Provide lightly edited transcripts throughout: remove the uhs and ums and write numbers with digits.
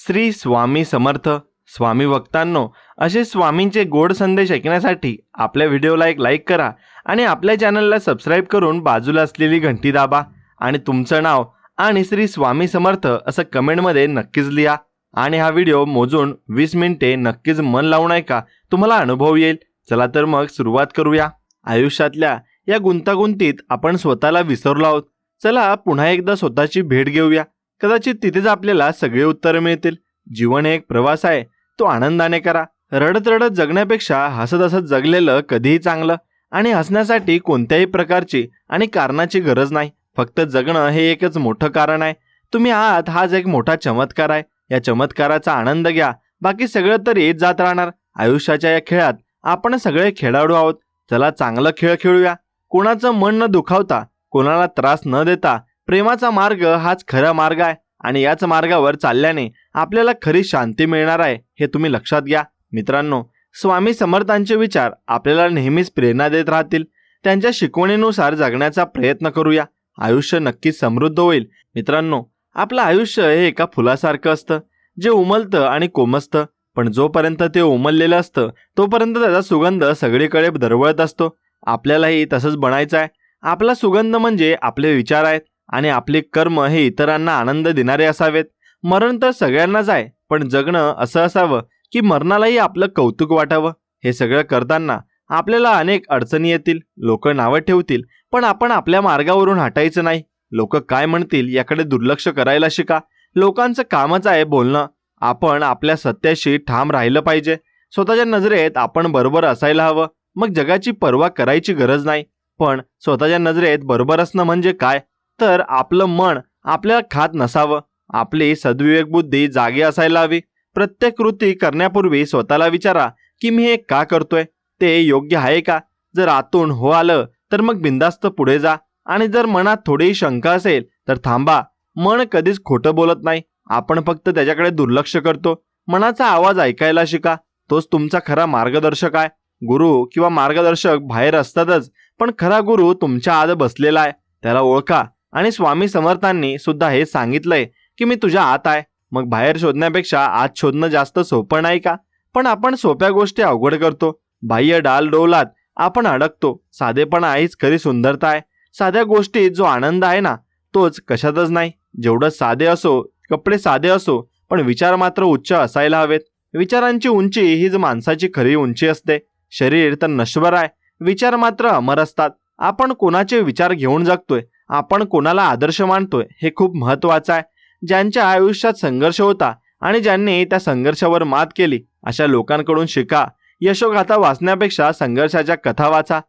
श्री स्वामी समर्थ. स्वामी भक्तांनो, असे स्वामींचे गोड संदेश ऐकण्यासाठी आपल्या व्हिडिओला एक लाईक करा आणि आपल्या चॅनलला सबस्क्राईब करून बाजूला असलेली घंटी दाबा आणि तुमचं नाव आणि श्री स्वामी समर्थ असं कमेंटमध्ये नक्कीच लिहा. आणि हा व्हिडिओ मोजून 20 मिनिटे नक्कीच मन लावून ऐका, तुम्हाला अनुभव येईल. चला तर मग सुरुवात करूया. आयुष्यातल्या या गुंतागुंतीत आपण स्वतःला विसरलो आहोत. चला पुन्हा एकदा स्वतःची भेट घेऊया. कदाचित तिथेच आपल्याला सगळे उत्तर मिळतील. जीवन हे एक प्रवास आहे, तो आनंदाने करा. रडत रडत जगण्यापेक्षा हसत हसत जगलेलं कधीही चांगलं. आणि हसण्यासाठी कोणत्याही प्रकारची आणि कारणाची गरज नाही. फक्त जगणं हे एकच मोठं कारण आहे. तुम्ही आहात हाच एक मोठा चमत्कार आहे. या चमत्काराचा आनंद घ्या. बाकी सगळं तर येत जात राहणार. आयुष्याच्या या खेळात आपण सगळे खेळाडू आहोत. चला चांगला खेळ खेळूया. कोणाचं मन न दुखावता, कोणाला त्रास न देता प्रेमाचा मार्ग हाच खरा मार्ग आहे. आणि याच मार्गावर चालल्याने आपल्याला खरी शांती मिळणार आहे, हे तुम्ही लक्षात घ्या. मित्रांनो, स्वामी समर्थांचे विचार आपल्याला नेहमीच प्रेरणा देत राहतील. त्यांच्या शिकवणीनुसार जगण्याचा प्रयत्न करूया. आयुष्य नक्कीच समृद्ध होईल. मित्रांनो, आपलं आयुष्य हे एका फुलासारखं असतं, जे उमलतं आणि कोमसतं. पण जोपर्यंत ते उमललेलं असतं तोपर्यंत त्याचा सुगंध सगळीकडे दरवळत असतो. आपल्यालाही तसंच बनायचं आहे. आपला सुगंध म्हणजे आपले विचार आहेत आणि आपले कर्म हे इतरांना आनंद देणारे असावेत. मरण तर सगळ्यांनाच आहे, पण जगणं असं असावं की मरणालाही आपलं कौतुक वाटावं. हे सगळं करताना आपल्याला अनेक अडचणी येतील. लोक नावं ठेवतील, पण आपण आपल्या मार्गावरून हटायचं नाही. लोक काय म्हणतील याकडे दुर्लक्ष करायला शिका. लोकांचं कामच आहे बोलणं. आपण आपल्या सत्याशी ठाम राहिलं पाहिजे. स्वतःच्या नजरेत आपण बरोबर असायला हवं. मग जगाची पर्वा करायची गरज नाही. पण स्वतःच्या नजरेत बरोबर असणं म्हणजे काय, तर आपलं मन आपल्याला खात नसावं. आपली सद्विवेक बुद्धी जागी असायला हवी. प्रत्येक कृती करण्यापूर्वी स्वतःला विचारा की मी हे का करतोय, ते योग्य आहे का. जर आतून हो आलं तर मग बिंदास्त पुढे जा. आणि जर मनात थोडीही शंका असेल तर थांबा. मन कधीच खोटं बोलत नाही. आपण फक्त त्याच्याकडे दुर्लक्ष करतो. मनाचा आवाज ऐकायला शिका. तोच तुमचा खरा मार्गदर्शक आहे. गुरु किंवा मार्गदर्शक बाहेर असतातच, पण खरा गुरु तुमच्या आत बसलेला आहे. त्याला ओळखा. आणि स्वामी समर्थांनी सुद्धा हे सांगितलंय की मी तुझ्या आत आहे. मग बाहेर शोधण्यापेक्षा आत शोधणं जास्त सोपं नाही का. पण आपण सोप्या गोष्टी अवघड करतो. बाह्य डालडौलात आपण अडकतो. साधेपणा हीच खरी सुंदरता आहे. साध्या गोष्टीत जो आनंद आहे ना, तोच कशातच नाही. जेवढं साधे असो, कपडे साधे असो, पण विचार मात्र उच्च असायला हवेत. विचारांची उंची हीच माणसाची खरी उंची असते. शरीर तर नश्वर आहे, विचार मात्र अमर असतात. आपण कोणाचे विचार घेऊन जगतोय, आपण कोणाला आदर्श मानतोय, हे खूप महत्त्वाचं आहे. ज्यांच्या आयुष्यात संघर्ष होता आणि ज्यांनी त्या संघर्षावर मात केली, अशा लोकांकडून शिका. यशोगाथा वाचण्यापेक्षा संघर्षाच्या कथा वाचा,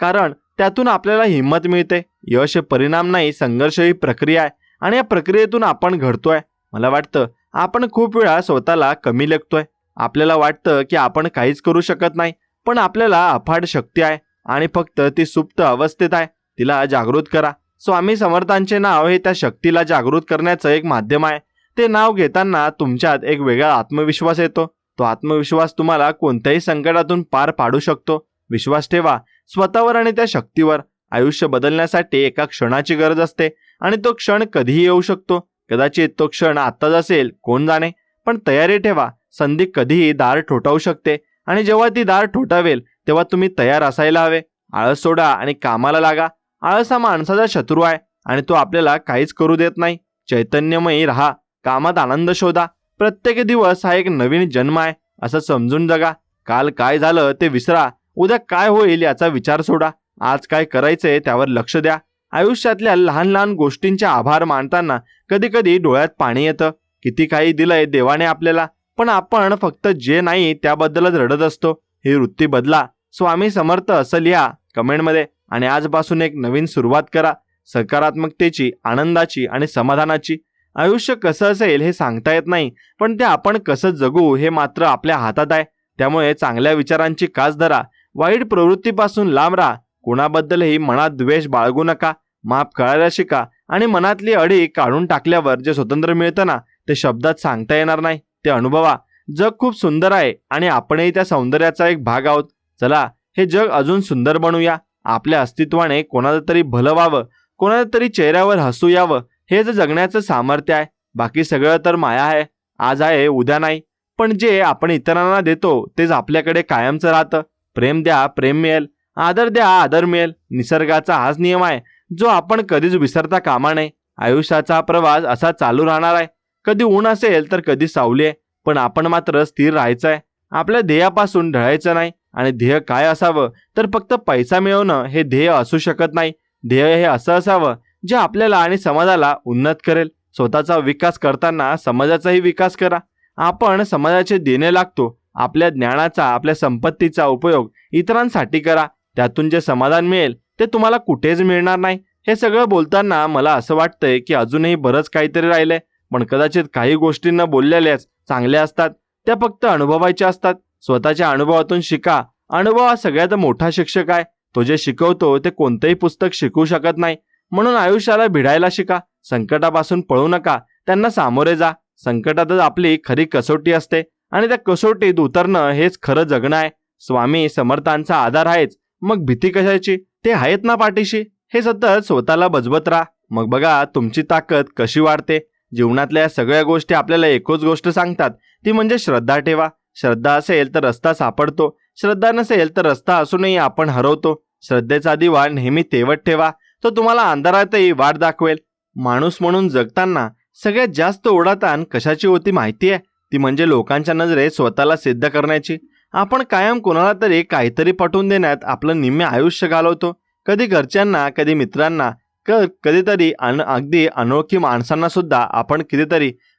कारण त्यातून आपल्याला हिंमत मिळते. यश हे परिणाम नाही, संघर्ष ही प्रक्रिया आहे. आणि या प्रक्रियेतून आपण घडतोय. मला वाटतं आपण खूप वेळा स्वतःला कमी लेखतोय. आपल्याला वाटतं की आपण काहीच करू शकत नाही, पण आपल्याला अफाट शक्ती आहे आणि फक्त ती सुप्त अवस्थेत आहे. तिला जागृत करा. स्वामी समर्थांचे नाव हे त्या शक्तीला जागृत करण्याचं एक माध्यम आहे. ते नाव घेताना तुमच्यात एक वेगळा आत्मविश्वास येतो. तो आत्मविश्वास तुम्हाला कोणत्याही संकटातून पार पाडू शकतो. विश्वास ठेवा स्वतःवर आणि त्या शक्तीवर. आयुष्य बदलण्यासाठी एका क्षणाची गरज असते आणि तो क्षण कधीही येऊ शकतो. कदाचित तो क्षण आत्ताच असेल, कोण जाणे. पण तयारी ठेवा. संधी कधीही दार ठोठावू शकते आणि जेव्हा ती दार ठोठावेल तेव्हा तुम्ही तयार असायला हवे. आळस सोडा आणि कामाला लागा. आळस हा माणसाचा शत्रू आहे आणि तो आपल्याला काहीच करू देत नाही. चैतन्यमयी राहा. कामात आनंद शोधा. प्रत्येक दिवस हा एक नवीन जन्म आहे असं समजून जगा. काल काय झालं ते विसरा. उद्या काय होईल याचा विचार सोडा. आज काय करायचंय त्यावर लक्ष द्या. आयुष्यातल्या लहान लहान गोष्टींचे आभार मानताना कधी कधी डोळ्यात पाणी येतं. किती काही दिलंय देवाने आपल्याला, पण आपण फक्त जे नाही त्याबद्दलच रडत असतो. ही वृत्ती बदला. स्वामी समर्थ असं लिहा कमेंटमध्ये आणि आजपासून एक नवीन सुरुवात करा. सकारात्मकतेची, आनंदाची आणि समाधानाची. आयुष्य कसं असेल हे सांगता येत नाही, पण ते आपण कसं जगू हे मात्र आपल्या हातात आहे. त्यामुळे चांगल्या विचारांची कास धरा. वाईट प्रवृत्तीपासून लांब राहा. कोणाबद्दलही मनात द्वेष बाळगू नका. माफ करायला शिका आणि मनातली अडी काढून टाकल्यावर जे स्वातंत्र्य मिळतं ना, ते शब्दात सांगता येणार नाही. ते अनुभवा. जग खूप सुंदर आहे आणि आपणही त्या सौंदर्याचा एक भाग आहोत. चला हे जग अजून सुंदर बनवूया. आपल्या अस्तित्वाने कोणाचं तरी भलं व्हावं, कोणाच्या तरी चेहऱ्यावर हसू यावं, हेच जगण्याचं सामर्थ्य आहे. बाकी सगळं तर माया आहे. आज आहे उद्या नाही, पण जे आपण इतरांना देतो तेच आपल्याकडे कायमचं राहतं. प्रेम द्या प्रेम मिळेल, आदर द्या आदर मिळेल. निसर्गाचा हाच नियम आहे जो आपण कधीच विसरता कामा नये. आयुष्याचा प्रवास असा चालू राहणार आहे. कधी ऊन असेल तर कधी सावली आहे, पण आपण मात्र स्थिर राहायचं आहे. आपल्या ध्येयापासून ढळायचं नाही. आणि ध्येय काय असावं तर फक्त पैसा मिळवणं हे ध्येय असू शकत नाही. ध्येय हे असं असावं जे आपल्याला आणि समाजाला उन्नत करेल. स्वतःचा विकास करताना समाजाचाही विकास करा. आपण समाजाचे देणे लागतो. आपल्या ज्ञानाचा आपल्या संपत्तीचा उपयोग इतरांसाठी करा. त्यातून जे समाधान मिळेल ते तुम्हाला कुठेच मिळणार नाही. हे सगळं बोलताना मला असं वाटतंय की अजूनही बरंच काहीतरी राहिलंय, पण कदाचित काही गोष्टी न बोललेल्याच चांगल्या असतात. त्या फक्त अनुभवायच्या असतात. स्वतःच्या अनुभवातून शिका. अनुभव हा सगळ्यात मोठा शिक्षक आहे. तो जे शिकवतो ते कोणतंही पुस्तक शिकवू शकत नाही. म्हणून आयुष्याला भिडायला शिका. संकटापासून पळू नका, त्यांना सामोरे जा. संकटातच आपली खरी कसोटी असते आणि त्या कसोटीत उतरणं हेच खरं जगणं आहे. स्वामी समर्थांचा आधार आहेच, मग भीती कशाची? ते आहेत ना पाठीशी. हे सतत स्वतःला बजवत राहा. मग बघा तुमची ताकद कशी वाढते. जीवनातल्या सगळ्या गोष्टी आपल्याला एकच गोष्ट सांगतात, ती म्हणजे श्रद्धा ठेवा. श्रद्धा असेल तर रस्ता सापडतो, श्रद्धा नसेल तर रस्ता असूनही आपण हरवतो. श्रद्धेचा दिवा नेहमी तेवत ठेवा, तो तुम्हाला अंधारातही वाट दाखवेल. माणूस म्हणून जगताना सगळ्यात जास्त ओढाताण कशाची होती माहिती आहे? ती म्हणजे लोकांच्या नजरेत स्वतःला सिद्ध करण्याची. आपण कायम कोणाला तरी काहीतरी पटवून देण्यात आपलं निम्मे आयुष्य घालवतो. कधी घरच्यांना, कधी मित्रांना, कधीतरी अगदी अनोळखी माणसांना सुद्धा आपण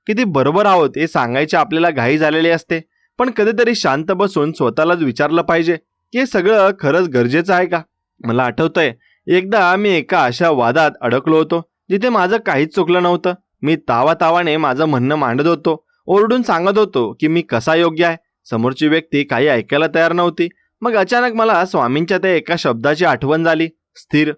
किती बरोबर आहोत हे सांगायची आपल्याला घाई झालेली असते. पण कधीतरी शांत बसून स्वतःलाच विचारलं पाहिजे की हे सगळं खरंच गरजेचं आहे का? मला आठवतंय, एकदा मी एका अशा वादात अडकलो होतो जिथे माझं काहीच चुकलं नव्हतं. मी तावातावाने माझं म्हणणं मांडत होतो, ओरडून सांगत होतो की मी कसा योग्य आहे. समोरची व्यक्ती काही ऐकायला तयार नव्हती. मग अचानक मला स्वामींच्या त्या एका शब्दाची आठवण झाली, स्थिर.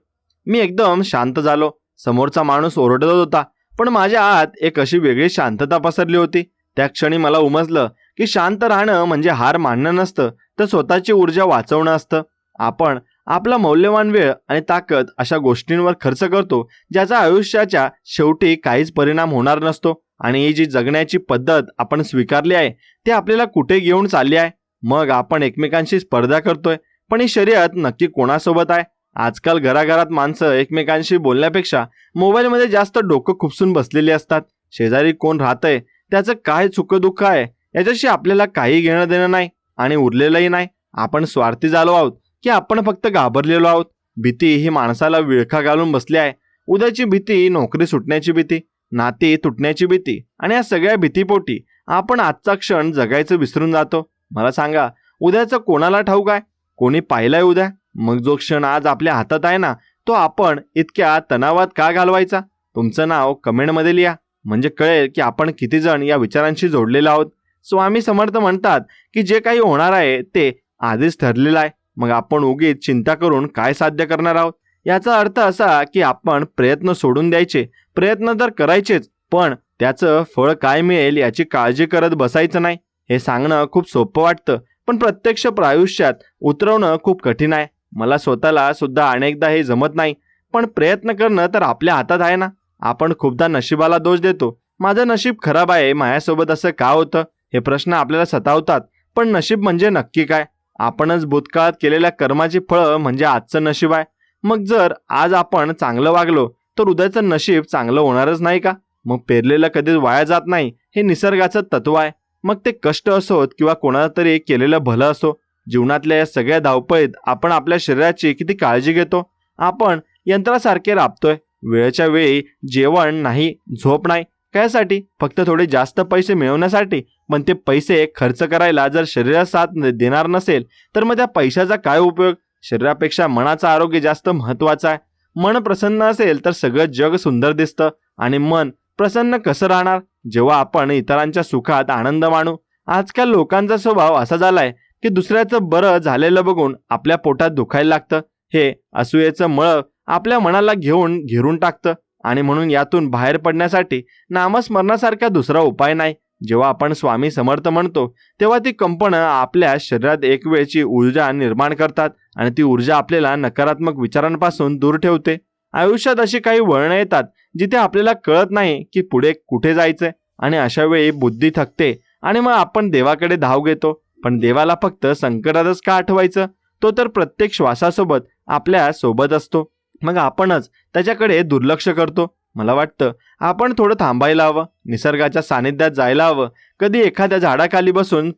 मी एकदम शांत झालो. समोरचा माणूस ओरडत होता, पण माझ्या आत एक अशी वेगळी शांतता पसरली होती. त्या क्षणी मला उमजलं की शांत राहणं म्हणजे हार मानणं नसतं, तर स्वतःची ऊर्जा वाचवणं असतं. आपण आपला मौल्यवान वेळ आणि ताकद अशा गोष्टींवर खर्च करतो ज्याचा आयुष्याच्या शेवटी काहीच परिणाम होणार नसतो. आणि ही जी जगण्याची पद्धत आपण स्वीकारली आहे ती आपल्याला कुठे घेऊन चालली आहे? मग आपण एकमेकांशी स्पर्धा करतोय, पण ही शर्यत नक्की कोणासोबत आहे? आजकाल घराघरात माणसं एकमेकांशी बोलण्यापेक्षा मोबाईलमध्ये जास्त डोकं खुपसून बसलेली असतात. शेजारी कोण राहतंय, त्याचं काय सुखदुःख आहे याच्याशी आपल्याला काही घेणं देणं नाही आणि उरलेलंही नाही. आपण स्वार्थी झालो आहोत की आपण फक्त घाबरलेलो आहोत? भीती ही माणसाला विळखा घालून बसली आहे. उद्याची भीती, नोकरी सुटण्याची भीती, नाती तुटण्याची भीती, आणि या सगळ्या भीतीपोटी आपण आजचा क्षण जगायचं विसरून जातो. मला सांगा, उद्याचं कोणाला ठाऊक आहे? कोणी पाहिलंय उद्या? मग जो क्षण आज आपल्या हातात आहे ना, तो आपण इतक्या तणावात का घालवायचा? तुमचं नाव कमेंटमध्ये लिहा, म्हणजे कळेल की आपण किती जण या विचारांशी जोडलेलो आहोत. स्वामी समर्थ म्हणतात की जे काही होणार आहे ते आधीच ठरलेलं आहे. मग आपण उगीच चिंता करून काय साध्य करणार आहोत? याचा अर्थ असा की आपण प्रयत्न सोडून द्यायचे. प्रयत्न तर करायचेच, पण त्याचं फळ काय मिळेल याची काळजी करत बसायचं नाही. हे सांगणं खूप सोपं वाटतं, पण प्रत्यक्ष आयुष्यात उतरवणं खूप कठीण आहे. मला स्वतःला सुद्धा अनेकदा हे जमत नाही, पण प्रयत्न करणं तर आपल्या हातात आहे ना. आपण खूपदा नशिबाला दोष देतो. माझं नशीब खराब आहे, माझ्यासोबत असं का होतं, हे प्रश्न आपल्याला सतावतात. पण नशीब म्हणजे नक्की काय? आपणच भूतकाळात केलेल्या कर्माची फळं म्हणजे आजचं नशीब आहे. मग जर आज आपण चांगलं वागलो तर उद्याचं नशीब चांगलं होणारच नाही का? मग पेरलेलं कधीच वाया जात नाही, हे निसर्गाचं तत्व आहे. मग ते कष्ट असोत किंवा कोणाला तरी केलेलं भलं असो, जीवनातल्या या सगळ्या धावपळीत आपण आपल्या शरीराची किती काळजी घेतो. आपण यंत्रासारखे राबतोय. वेळच्या वेळी जेवण नाही, झोप नाही. कशासाठी? फक्त थोडे जास्त पैसे मिळवण्यासाठी. पण ते पैसे खर्च करायला जर शरीरात साथ देणार नसेल तर मग त्या पैशाचा काय उपयोग? शरीरापेक्षा मनाचं आरोग्य जास्त महत्वाचं आहे. मन प्रसन्न असेल तर सगळं जग सुंदर दिसतं. आणि मन प्रसन्न कसं राहणार जेव्हा आपण इतरांच्या सुखात आनंद मानू? आजकाल लोकांचा स्वभाव असा झालाय की दुसऱ्याचं बरं झालेलं बघून आपल्या पोटात दुखायला लागतं. हे असूयेचं मळ आपल्या मनाला घेरून टाकतं. आणि म्हणून यातून बाहेर पडण्यासाठी नामस्मरणासारखा दुसरा उपाय नाही. जेव्हा आपण स्वामी समर्थ म्हणतो तेव्हा ती कंपनं आपल्या शरीरात एक वेळची ऊर्जा निर्माण करतात आणि ती ऊर्जा आपल्याला नकारात्मक विचारांपासून दूर ठेवते. आयुष्यात अशी काही वळणं येतात जिथे आपल्याला कळत नाही की पुढे कुठे जायचंय. आणि अशा वेळी बुद्धी थकते आणि मग आपण देवाकडे धाव घेतो. पण देवाला फक्त संकटातच का आठवायचं? तो तर प्रत्येक श्वासासोबत आपल्या सोबत असतो. मग आपणच त्याच्याकडे दुर्लक्ष करतो. मला वाटतं आपण थोडं थांबायला हवं, निसर्गाच्या सानिध्यात जायला हवं. कधी एखाद्या झाडाखाली बसून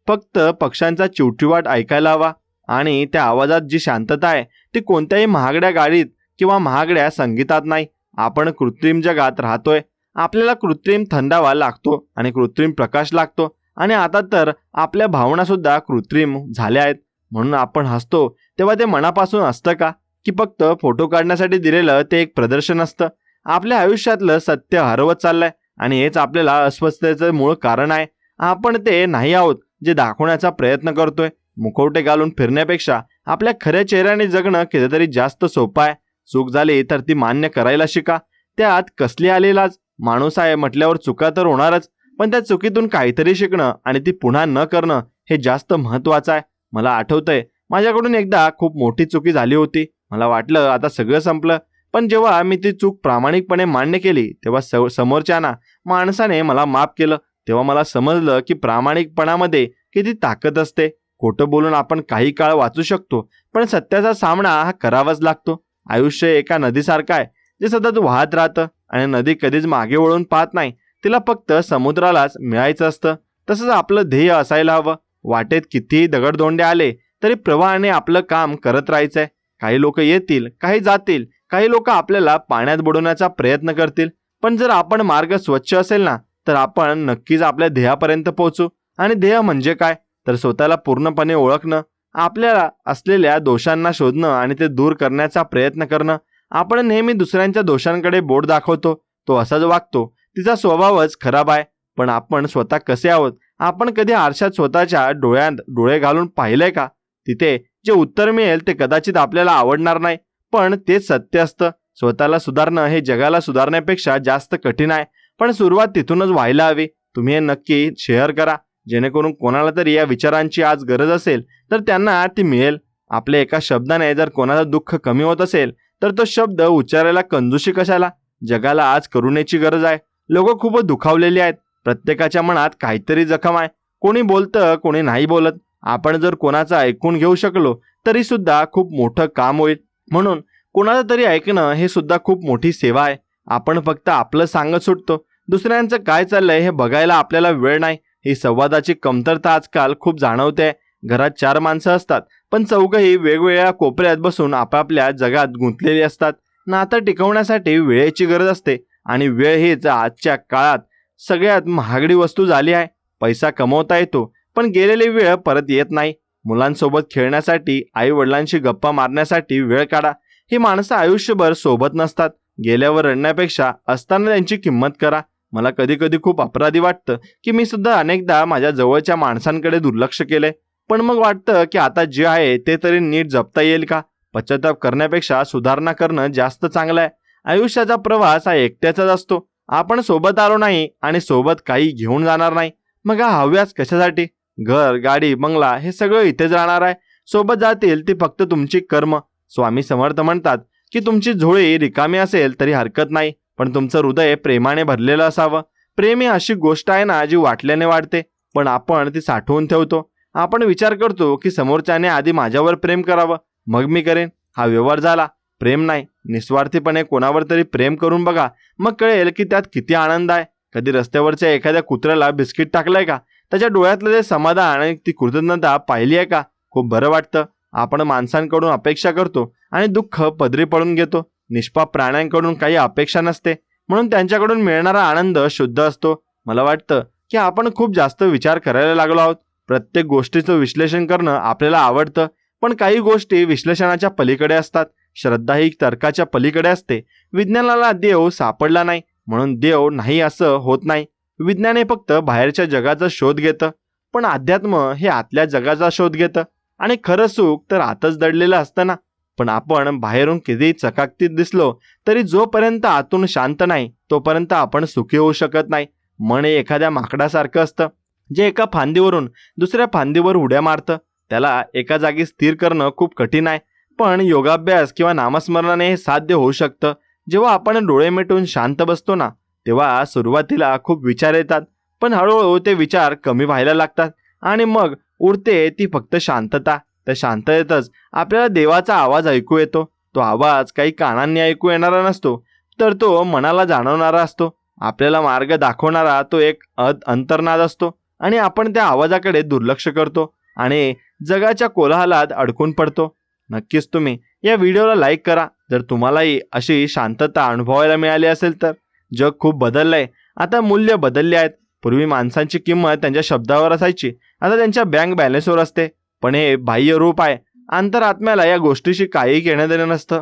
फक्त पक्ष्यांचा चिवचिवाट ऐकायला हवा. आणि त्या आवाजात जी शांतता आहे ती कोणत्याही महागड्या गाडीत किंवा महागड्या संगीतात नाही. आपण कृत्रिम जगात राहतोय. आपल्याला कृत्रिम थंडावा लागतो आणि कृत्रिम प्रकाश लागतो आणि आता तर आपल्या भावना सुद्धा कृत्रिम झाल्या आहेत. म्हणून आपण हसतो तेव्हा ते मनापासून असतं का, की फक्त फोटो काढण्यासाठी दिलेलं ते एक प्रदर्शन असतं? आपल्या आयुष्यातलं सत्य हरवत चाललंय आणि हेच आपल्याला अस्वस्थतेचं मूळ कारण आहे. आपण ते नाही आहोत जे दाखवण्याचा प्रयत्न करतोय. मुखवटे घालून फिरण्यापेक्षा आपल्या खऱ्या चेहऱ्याने जगणं कितीतरी जास्त सोपं आहे. चूक झाली तर ती मान्य करायला शिका. त्यात कसली आलेलाच माणूस आहे म्हटल्यावर चुका तर होणारच, पण त्या चुकीतून काहीतरी शिकणं आणि ती पुन्हा न करणं हे जास्त महत्वाचं आहे. मला आठवतंय माझ्याकडून एकदा खूप मोठी चुकी झाली होती. मला वाटलं आता सगळं संपलं. पण जेव्हा मी ती चूक प्रामाणिकपणे मान्य केली तेव्हा समोरच्या माणसाने मला माफ केलं. तेव्हा मला समजलं की प्रामाणिकपणामध्ये किती ताकद असते. खोटं बोलून आपण काही काळ वाचू शकतो, पण सत्याचा सामना हा करावाच लागतो. आयुष्य एका नदीसारखं आहे जे सतत वाहत राहतं आणि नदी कधीच मागे वळून पाहत नाही. तिला फक्त समुद्रालाच मिळायचं असतं. तसंच आपलं ध्येय असायला हवं. वाटेत कितीही दगडधोंडे आले तरी प्रवाहाने आपलं काम करत राहायचंय. काही लोक येतील, काही जातील, काही लोक आपल्याला पाण्यात बुडवण्याचा प्रयत्न करतील, पण जर आपण मार्ग स्वच्छ असेल ना तर आपण नक्कीच आपल्या ध्येयापर्यंत पोहोचू. आणि ध्येय म्हणजे काय? तर स्वतःला पूर्णपणे ओळखणं, आपल्याला असलेल्या दोषांना शोधणं आणि ते दूर करण्याचा प्रयत्न करणं. आपण नेहमी दुसऱ्यांच्या दोषांकडे बोट दाखवतो, तो असाच वागतो, तिचा स्वभावच खराब आहे. पण आपण स्वतः कसे आहोत? आपण कधी आरशात स्वतःच्या डोळ्यात डोळे घालून पाहिलंय का? तिथे जे उत्तर मिळेल ते कदाचित आपल्याला आवडणार नाही, पण तेच सत्य असतं. स्वतःला सुधारणं हे जगाला सुधारण्यापेक्षा जास्त कठीण आहे, पण सुरुवात तिथूनच व्हायला हवी. तुम्ही हे नक्की शेअर करा, जेणेकरून कोणाला तरी या विचारांची आज गरज असेल तर त्यांना ती मिळेल. आपल्या एका शब्दाने जर कोणाचं दुःख कमी होत असेल तर तो शब्द उच्चारायला कंजूशी कशाला? जगाला आज करुणेची गरज आहे. लोक खूप दुखावलेली आहेत. प्रत्येकाच्या मनात काहीतरी जखम आहे. कोणी बोलतं, कोणी नाही बोलत. आपण जर कोणाचं ऐकून घेऊ शकलो तरी सुद्धा खूप मोठं काम होईल. म्हणून कोणाचं तरी ऐकणं हे सुद्धा खूप मोठी सेवा आहे. आपण फक्त आपलं सांगत सुटतो, दुसऱ्यांचं काय चाललंय हे बघायला आपल्याला वेळ नाही. ही संवादाची कमतरता आजकाल खूप जाणवते. घरात 4 माणसं असतात, पण चौघही वेगवेगळ्या कोपऱ्यात बसून आपापल्या जगात गुंतलेली असतात. नातं टिकवण्यासाठी वेळेची गरज असते आणि वेळ हीच आजच्या काळात सगळ्यात महागडी वस्तू झाली आहे. पैसा कमवता येतो, पण गेलेली वेळ परत येत नाही. मुलांसोबत खेळण्यासाठी, आई वडिलांशी गप्पा मारण्यासाठी वेळ काढा. ही माणसं आयुष्यभर सोबत नसतात. गेल्यावर रडण्यापेक्षा असताना त्यांची किंमत करा. मला कधी कधी खूप अपराधी वाटतं की मी सुद्धा अनेकदा माझ्या जवळच्या माणसांकडे दुर्लक्ष केले. पण मग वाटतं की आता जे आहे ते तरी नीट जपता येईल का? पश्चाताप करण्यापेक्षा सुधारणा करणं जास्त चांगलं आहे. आयुष्याचा प्रवास हा एकट्याचाच असतो. आपण सोबत आलो नाही आणि सोबत काही घेऊन जाणार नाही. मग हा हव्यास कशासाठी? घर, गाडी, बंगला हे सगळं इथेच राहणार आहे. सोबत जातील ती फक्त तुमची कर्म. स्वामी समर्थ म्हणतात की तुमची झोळी रिकामी असेल तरी हरकत नाही, पण तुमचं हृदय प्रेमाने भरलेलं असावं. प्रेम ही अशी गोष्ट आहे ना जी वाटल्याने वाढते, पण आपण ती साठवून ठेवतो. आपण विचार करतो की समोरच्याने आधी माझ्यावर प्रेम करावं, मग मी करेन. हा व्यवहार झाला, प्रेम नाही. निस्वार्थीपणे कोणावर तरी प्रेम करून बघा, मग कळेल की त्यात किती आनंद आहे. कधी रस्त्यावरच्या एखाद्या कुत्र्याला बिस्किट टाकलंय का? त्याच्या डोळ्यातलं ते समाधान आणि ती कृतज्ञता पाहिली आहे का? खूप बरं वाटतं. आपण माणसांकडून अपेक्षा करतो आणि दुःख पदरी पडून घेतो. निष्पाप प्राण्यांकडून काही अपेक्षा नसते, म्हणून त्यांच्याकडून मिळणारा आनंद शुद्ध असतो. मला वाटतं की आपण खूप जास्त विचार करायला लागलो आहोत. प्रत्येक गोष्टीचं विश्लेषण करणं आपल्याला आवडतं, पण काही गोष्टी विश्लेषणाच्या पलीकडे असतात. श्रद्धा ही तर्काच्या पलीकडे असते. विज्ञानाला देव सापडला नाही म्हणून देव नाही असं होत नाही. विज्ञान हे फक्त बाहेरच्या जगाचा शोध घेतं, पण अध्यात्म हे आतल्या जगाचा शोध घेतं. आणि खरं सुख तर आतच दडलेलं असतं ना. पण आपण बाहेरून किती चकाकतीत दिसलो तरी जोपर्यंत आतून शांत नाही तोपर्यंत आपण सुखी होऊ शकत नाही. मन हे एखाद्या माकडासारखं असतं जे एका फांदीवरून दुसऱ्या फांदीवर उड्या मारतं. त्याला एका जागी स्थिर करणं खूप कठीण आहे, पण योगाभ्यास किंवा नामस्मरणाने हे साध्य होऊ शकतं. जेव्हा आपण डोळे मिटून शांत बसतो ना तेव्हा सुरुवातीला खूप विचार येतात, पण हळूहळू ते विचार कमी व्हायला लागतात आणि मग उरते ती फक्त शांतता. त्या शांततेतच आपल्याला देवाचा आवाज ऐकू येतो. तो आवाज काही कानांनी ऐकू येणारा नसतो, तर तो मनाला जाणवणारा असतो. आपल्याला मार्ग दाखवणारा तो एक अंतर्नाद असतो आणि आपण त्या आवाजाकडे दुर्लक्ष करतो आणि जगाच्या कोलाहलात अडकून पडतो. नक्कीच तुम्ही या व्हिडिओला लाईक करा जर तुम्हालाही अशी शांतता अनुभवायला मिळाली असेल तर. जग खूप बदललंय, आता मूल्य बदलले आहेत. पूर्वी माणसांची किंमत त्यांच्या शब्दावर असायची, आता त्यांच्या बँक बॅलन्सवर असते. पण हे बाह्य रूप आहे, अंतरात्म्याला या गोष्टीशी काही घेणं देणं नसतं.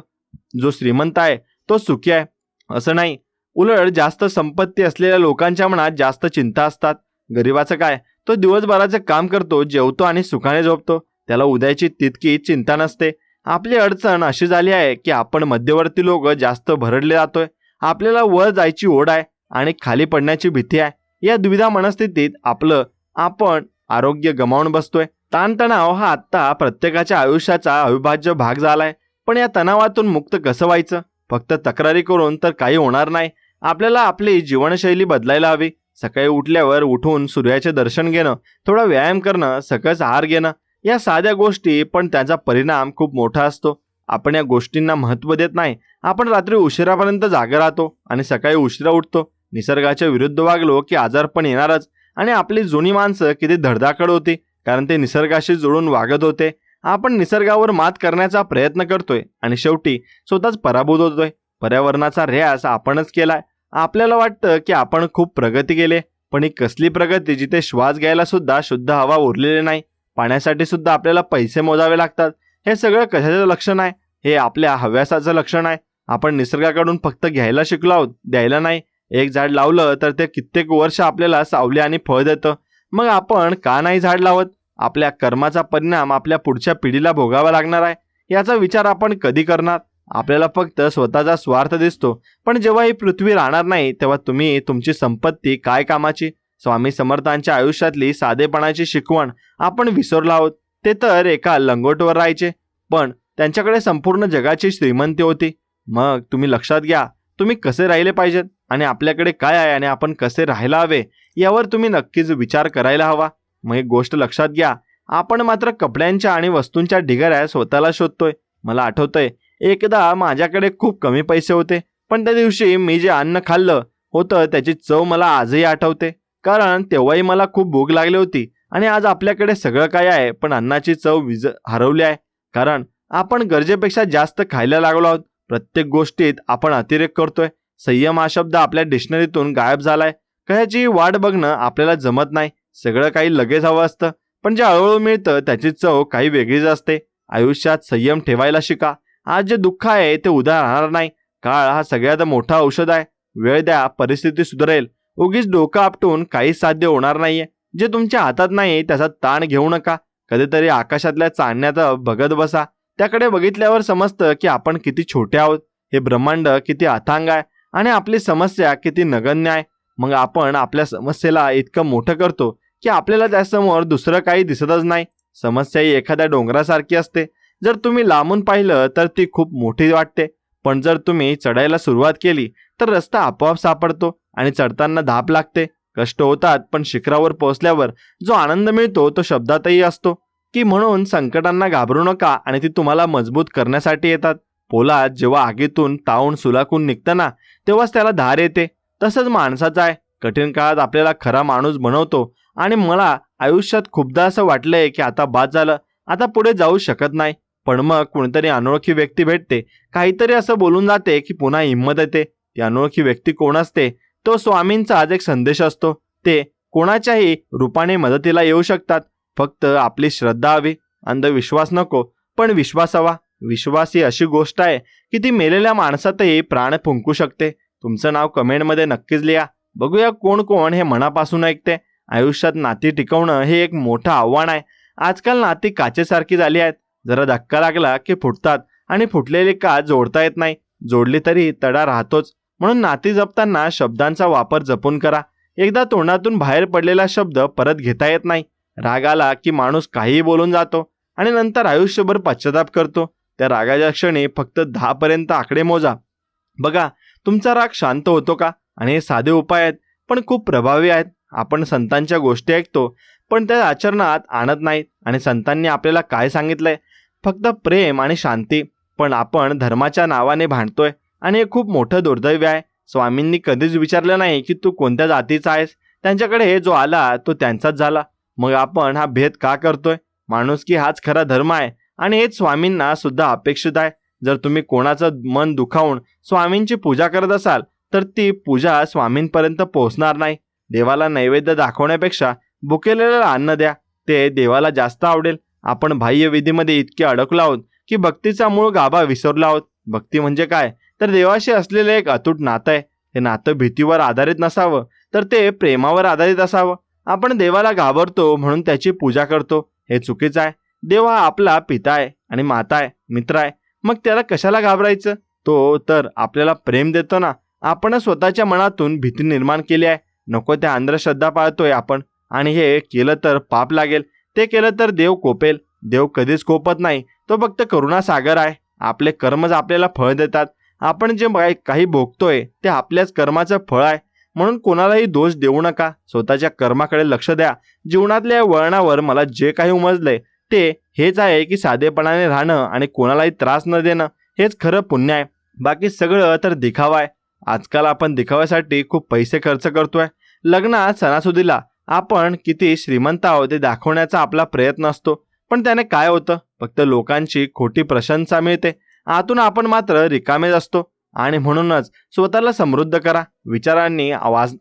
जो श्रीमंत आहे तो सुखी आहे असं नाही, उलट जास्त संपत्ती असलेल्या लोकांच्या मनात जास्त चिंता असतात. गरिबाचं काय, तो दिवसभराचं काम करतो, जेवतो आणि सुखाने झोपतो, त्याला उद्याची तितकी चिंता नसते. आपली अडचण अशी झाली आहे की आपण मध्यवर्ती लोक जास्त भरडले जातोय. आपल्याला वर जायची ओढ आहे आणि खाली पडण्याची भीती आहे. या द्विधा मनस्थितीत आपण आरोग्य गमावून बसतोय. ताणतणाव हा आत्ता प्रत्येकाच्या आयुष्याचा अविभाज्य भाग झालाय. पण या तणावातून मुक्त कसं व्हायचं? फक्त तक्रारी करून तर काही होणार नाही. आपल्याला आपली जीवनशैली बदलायला हवी. सकाळी उठल्यावर उठून सूर्याचे दर्शन घेणं, थोडा व्यायाम करणं, सकस आहार घेणं, या साध्या गोष्टी पण त्याचा परिणाम खूप मोठा असतो. आपण या गोष्टींना महत्त्व देत नाही. आपण रात्री उशिरापर्यंत जागे राहतो आणि सकाळी उशिरा उठतो. निसर्गाच्या विरुद्ध वागलो की आजारपण येणारच. आणि आपली जुनी माणसं किती धडधाकड होती, कारण ते निसर्गाशी जुळून वागत होते. आपण निसर्गावर मात करण्याचा प्रयत्न करतोय आणि शेवटी स्वतःच पराभूत होतोय. पर्यावरणाचा ऱ्यास आपणच केलाय. आपल्याला वाटतं की आपण खूप प्रगती केली, पण ही कसली प्रगती जिथे श्वास घ्यायला सुद्धा शुद्ध हवा उरलेली नाही. पाण्यासाठी सुद्धा आपल्याला पैसे मोजावे लागतात. हे सगळं कशाचं लक्षण आहे? हे आपल्या हव्यासाचं लक्षण आहे. आपण निसर्गाकडून फक्त घ्यायला शिकलो आहोत, द्यायला नाही. एक झाड लावलं तर ते कित्येक वर्ष आपल्याला सावली आणि फळ देतं. मग आपण का नाही झाड लावत? आपल्या कर्माचा परिणाम आपल्या पुढच्या पिढीला भोगावा लागणार आहे. याचा विचार आपण कधी करणार? आपल्याला फक्त स्वतःचा स्वार्थ दिसतो, पण जेव्हा ही पृथ्वी राहणार नाही तेव्हा तुम्ही तुमची संपत्ती काय कामाची? स्वामी समर्थांच्या आयुष्यातली साधेपणाची शिकवण आपण विसरलो आहोत. ते तर एका लंगोटवर राहायचे, पण त्यांच्याकडे संपूर्ण जगाची श्रीमंती होती. मग तुम्ही लक्षात घ्या, तुम्ही कसे राहिले पाहिजेत आणि आपल्याकडे काय आहे आणि आपण कसे राहायला हवे यावर तुम्ही नक्कीच विचार करायला हवा. मग एक गोष्ट लक्षात घ्या, आपण मात्र कपड्यांच्या आणि वस्तूंच्या ढिगाऱ्या स्वतःला शोधतोय. मला आठवतंय, एकदा माझ्याकडे खूप कमी पैसे होते, पण त्या दिवशी मी जे अन्न खाल्लं होतं त्याची चव मला आजही आठवते. कारण तेव्हाही मला खूप भूक लागली होती. आणि आज आपल्याकडे सगळं काय आहे, पण अन्नाची चव हरवली आहे. कारण आपण गरजेपेक्षा जास्त खायला लागलो आहोत. प्रत्येक गोष्टीत आपण अतिरेक करतोय. संयम हा शब्द आपल्या डिक्शनरीतून गायब झालाय. कशाची वाट बघणं आपल्याला जमत नाही. सगळं काही लगेच हवं असतं, पण जे हळूहळू मिळतं त्याची चव काही वेगळीच असते. आयुष्यात संयम ठेवायला शिका. आज जे दुःख आहे ते उद्या राहणार नाही. काळ हा सगळ्यात मोठा औषध आहे. वेळ द्या, परिस्थिती सुधारेल. उगीच डोकं आपटून काहीच साध्य होणार नाहीये. जे तुमच्या हातात नाही त्याचा ताण घेऊ नका. कधीतरी आकाशातल्या चांदण्याचा बघत बसा. त्याकडे बघितल्यावर समजतं की आपण किती छोटे आहोत, हे ब्रह्मांड किती अथांग आहे आणि आपली समस्या किती नगण्य आहे. मग आपण आपल्या समस्येला इतकं मोठं करतो की आपल्याला त्यासमोर दुसरं काही दिसतच नाही. समस्या ही एखाद्या डोंगरासारखी असते. जर तुम्ही लांबून पाहिलं तर ती खूप मोठी वाटते, पण जर तुम्ही चढायला सुरुवात केली तर रस्ता आपोआप सापडतो आणि चढताना धाप लागते, कष्ट होतात, पण शिखरावर पोहोचल्यावर जो आनंद मिळतो तो शब्दातही असतो. की म्हणून संकटांना घाबरू नका आणि ती तुम्हाला मजबूत करण्यासाठी येतात. पोलाद जेव्हा आगीतून तावून सुलाखून निघतं ना, तेव्हाच त्याला धार येते. तसंच माणसाचं आहे. कठीण काळात आपल्याला खरा माणूस बनवतो. आणि मला आयुष्यात खूपदा असं वाटलंय की आता बाद झालं, आता पुढे जाऊ शकत नाही. पण मग कोणतरी अनोळखी व्यक्ती भेटते, काहीतरी असं बोलून जाते की पुन्हा हिंमत येते. ती अनोळखी व्यक्ती कोण असते? तो स्वामींचा आज एक संदेश असतो. ते कोणाच्याही रूपाने मदतीला येऊ शकतात. फक्त आपली श्रद्धा हवी. अंधविश्वास नको, पण विश्वास हवा. विश्वास ही अशी गोष्ट आहे की ती मेलेल्या माणसातही प्राण फुंकू शकते. तुमचं नाव कमेंटमध्ये नक्कीच लिहा. बघूया कोण कोण हे मनापासून ऐकते. आयुष्यात नाती टिकवणं हे एक मोठं आव्हान आहे. आजकाल नाती काचेसारखी झाली आहेत. जरा धक्का लागला की फुटतात आणि फुटलेली काच जोडता येत नाही. जोडली तरी तडा राहतोच. म्हणून नाती जपताना शब्दांचा वापर जपून करा. एकदा तोंडातून बाहेर पडलेला शब्द परत घेता येत नाही. राग आला की माणूस काहीही बोलून जातो आणि नंतर आयुष्यभर पश्चाताप करतो. त्या रागाच्या क्षणी फक्त 10 पर्यंत आकडे मोजा. बघा तुमचा राग शांत होतो का? आणि हे साधे उपाय आहेत पण खूप प्रभावी आहेत. आपण संतांच्या गोष्टी ऐकतो पण त्या आचरणात आणत नाहीत. आणि संतांनी आपल्याला काय सांगितलंय? फक्त प्रेम आणि शांती. पण आपण धर्माच्या नावाने भांडतोय आणि हे खूप मोठं दुर्दैव आहे. स्वामींनी कधीच विचारलं नाही की तू कोणत्या जातीचा आहेस. त्यांच्याकडे जो आला तो त्यांचाच झाला. मग आपण हा भेद का करतोय? माणुसकी हाच खरा धर्म आहे आणि हेच स्वामींना सुद्धा अपेक्षित आहे. जर तुम्ही कोणाचं मन दुखावून स्वामींची पूजा करत असाल तर ती पूजा स्वामींपर्यंत पोहोचणार नाही. देवाला नैवेद्य दाखवण्यापेक्षा भुकेलेलं अन्न द्या, ते देवाला जास्त आवडेल. आपण बाह्य विधीमध्ये इतके अडकलो आहोत की भक्तीचा मूळ गाभा विसरलो आहोत. भक्ती म्हणजे काय? तर देवाशी असलेलं एक अतूट नातं आहे. हे नातं भीतीवर आधारित नसावं तर ते प्रेमावर आधारित असावं. आपण देवाला घाबरतो म्हणून त्याची पूजा करतो, हे चुकीचं आहे. देव हा आपला पिता आहे आणि माता आहे, मित्र आहे. मग त्याला कशाला घाबरायचं? तो तर आपल्याला प्रेम देतो ना. आपण स्वतःच्या मनातून भीती निर्माण केली आहे. नको त्या अंधश्रद्धा पाळतोय आपण. आणि हे केलं तर पाप लागेल, ते केलं तर देव कोपेल. देव कधीच कोपत नाही, तो फक्त करुणा सागर आहे. आपले कर्मच आपल्याला फळ देतात. आपण जे काही भोगतोय ते आपल्याच कर्माचं फळ आहे. म्हणून कोणालाही दोष देऊ नका, स्वतःच्या कर्माकडे लक्ष द्या. जीवनातल्या वळणावर मला जे काही उमजलंय ते हेच आहे की साधेपणाने राहणं आणि कोणालाही त्रास न देणं हेच खरं पुण्य आहे. बाकी सगळं तर दिखावा आहे. आजकाल आपण दिखाव्यासाठी खूप पैसे खर्च करतोय. लग्नात, सणासुदीला आपण किती श्रीमंत आहोत ते दाखवण्याचा आपला प्रयत्न असतो. पण त्याने काय होतं? फक्त लोकांची खोटी प्रशंसा मिळते. आतून आपण मात्र रिकामेच असतो. आणि म्हणूनच स्वतःला समृद्ध करा, विचारांनी,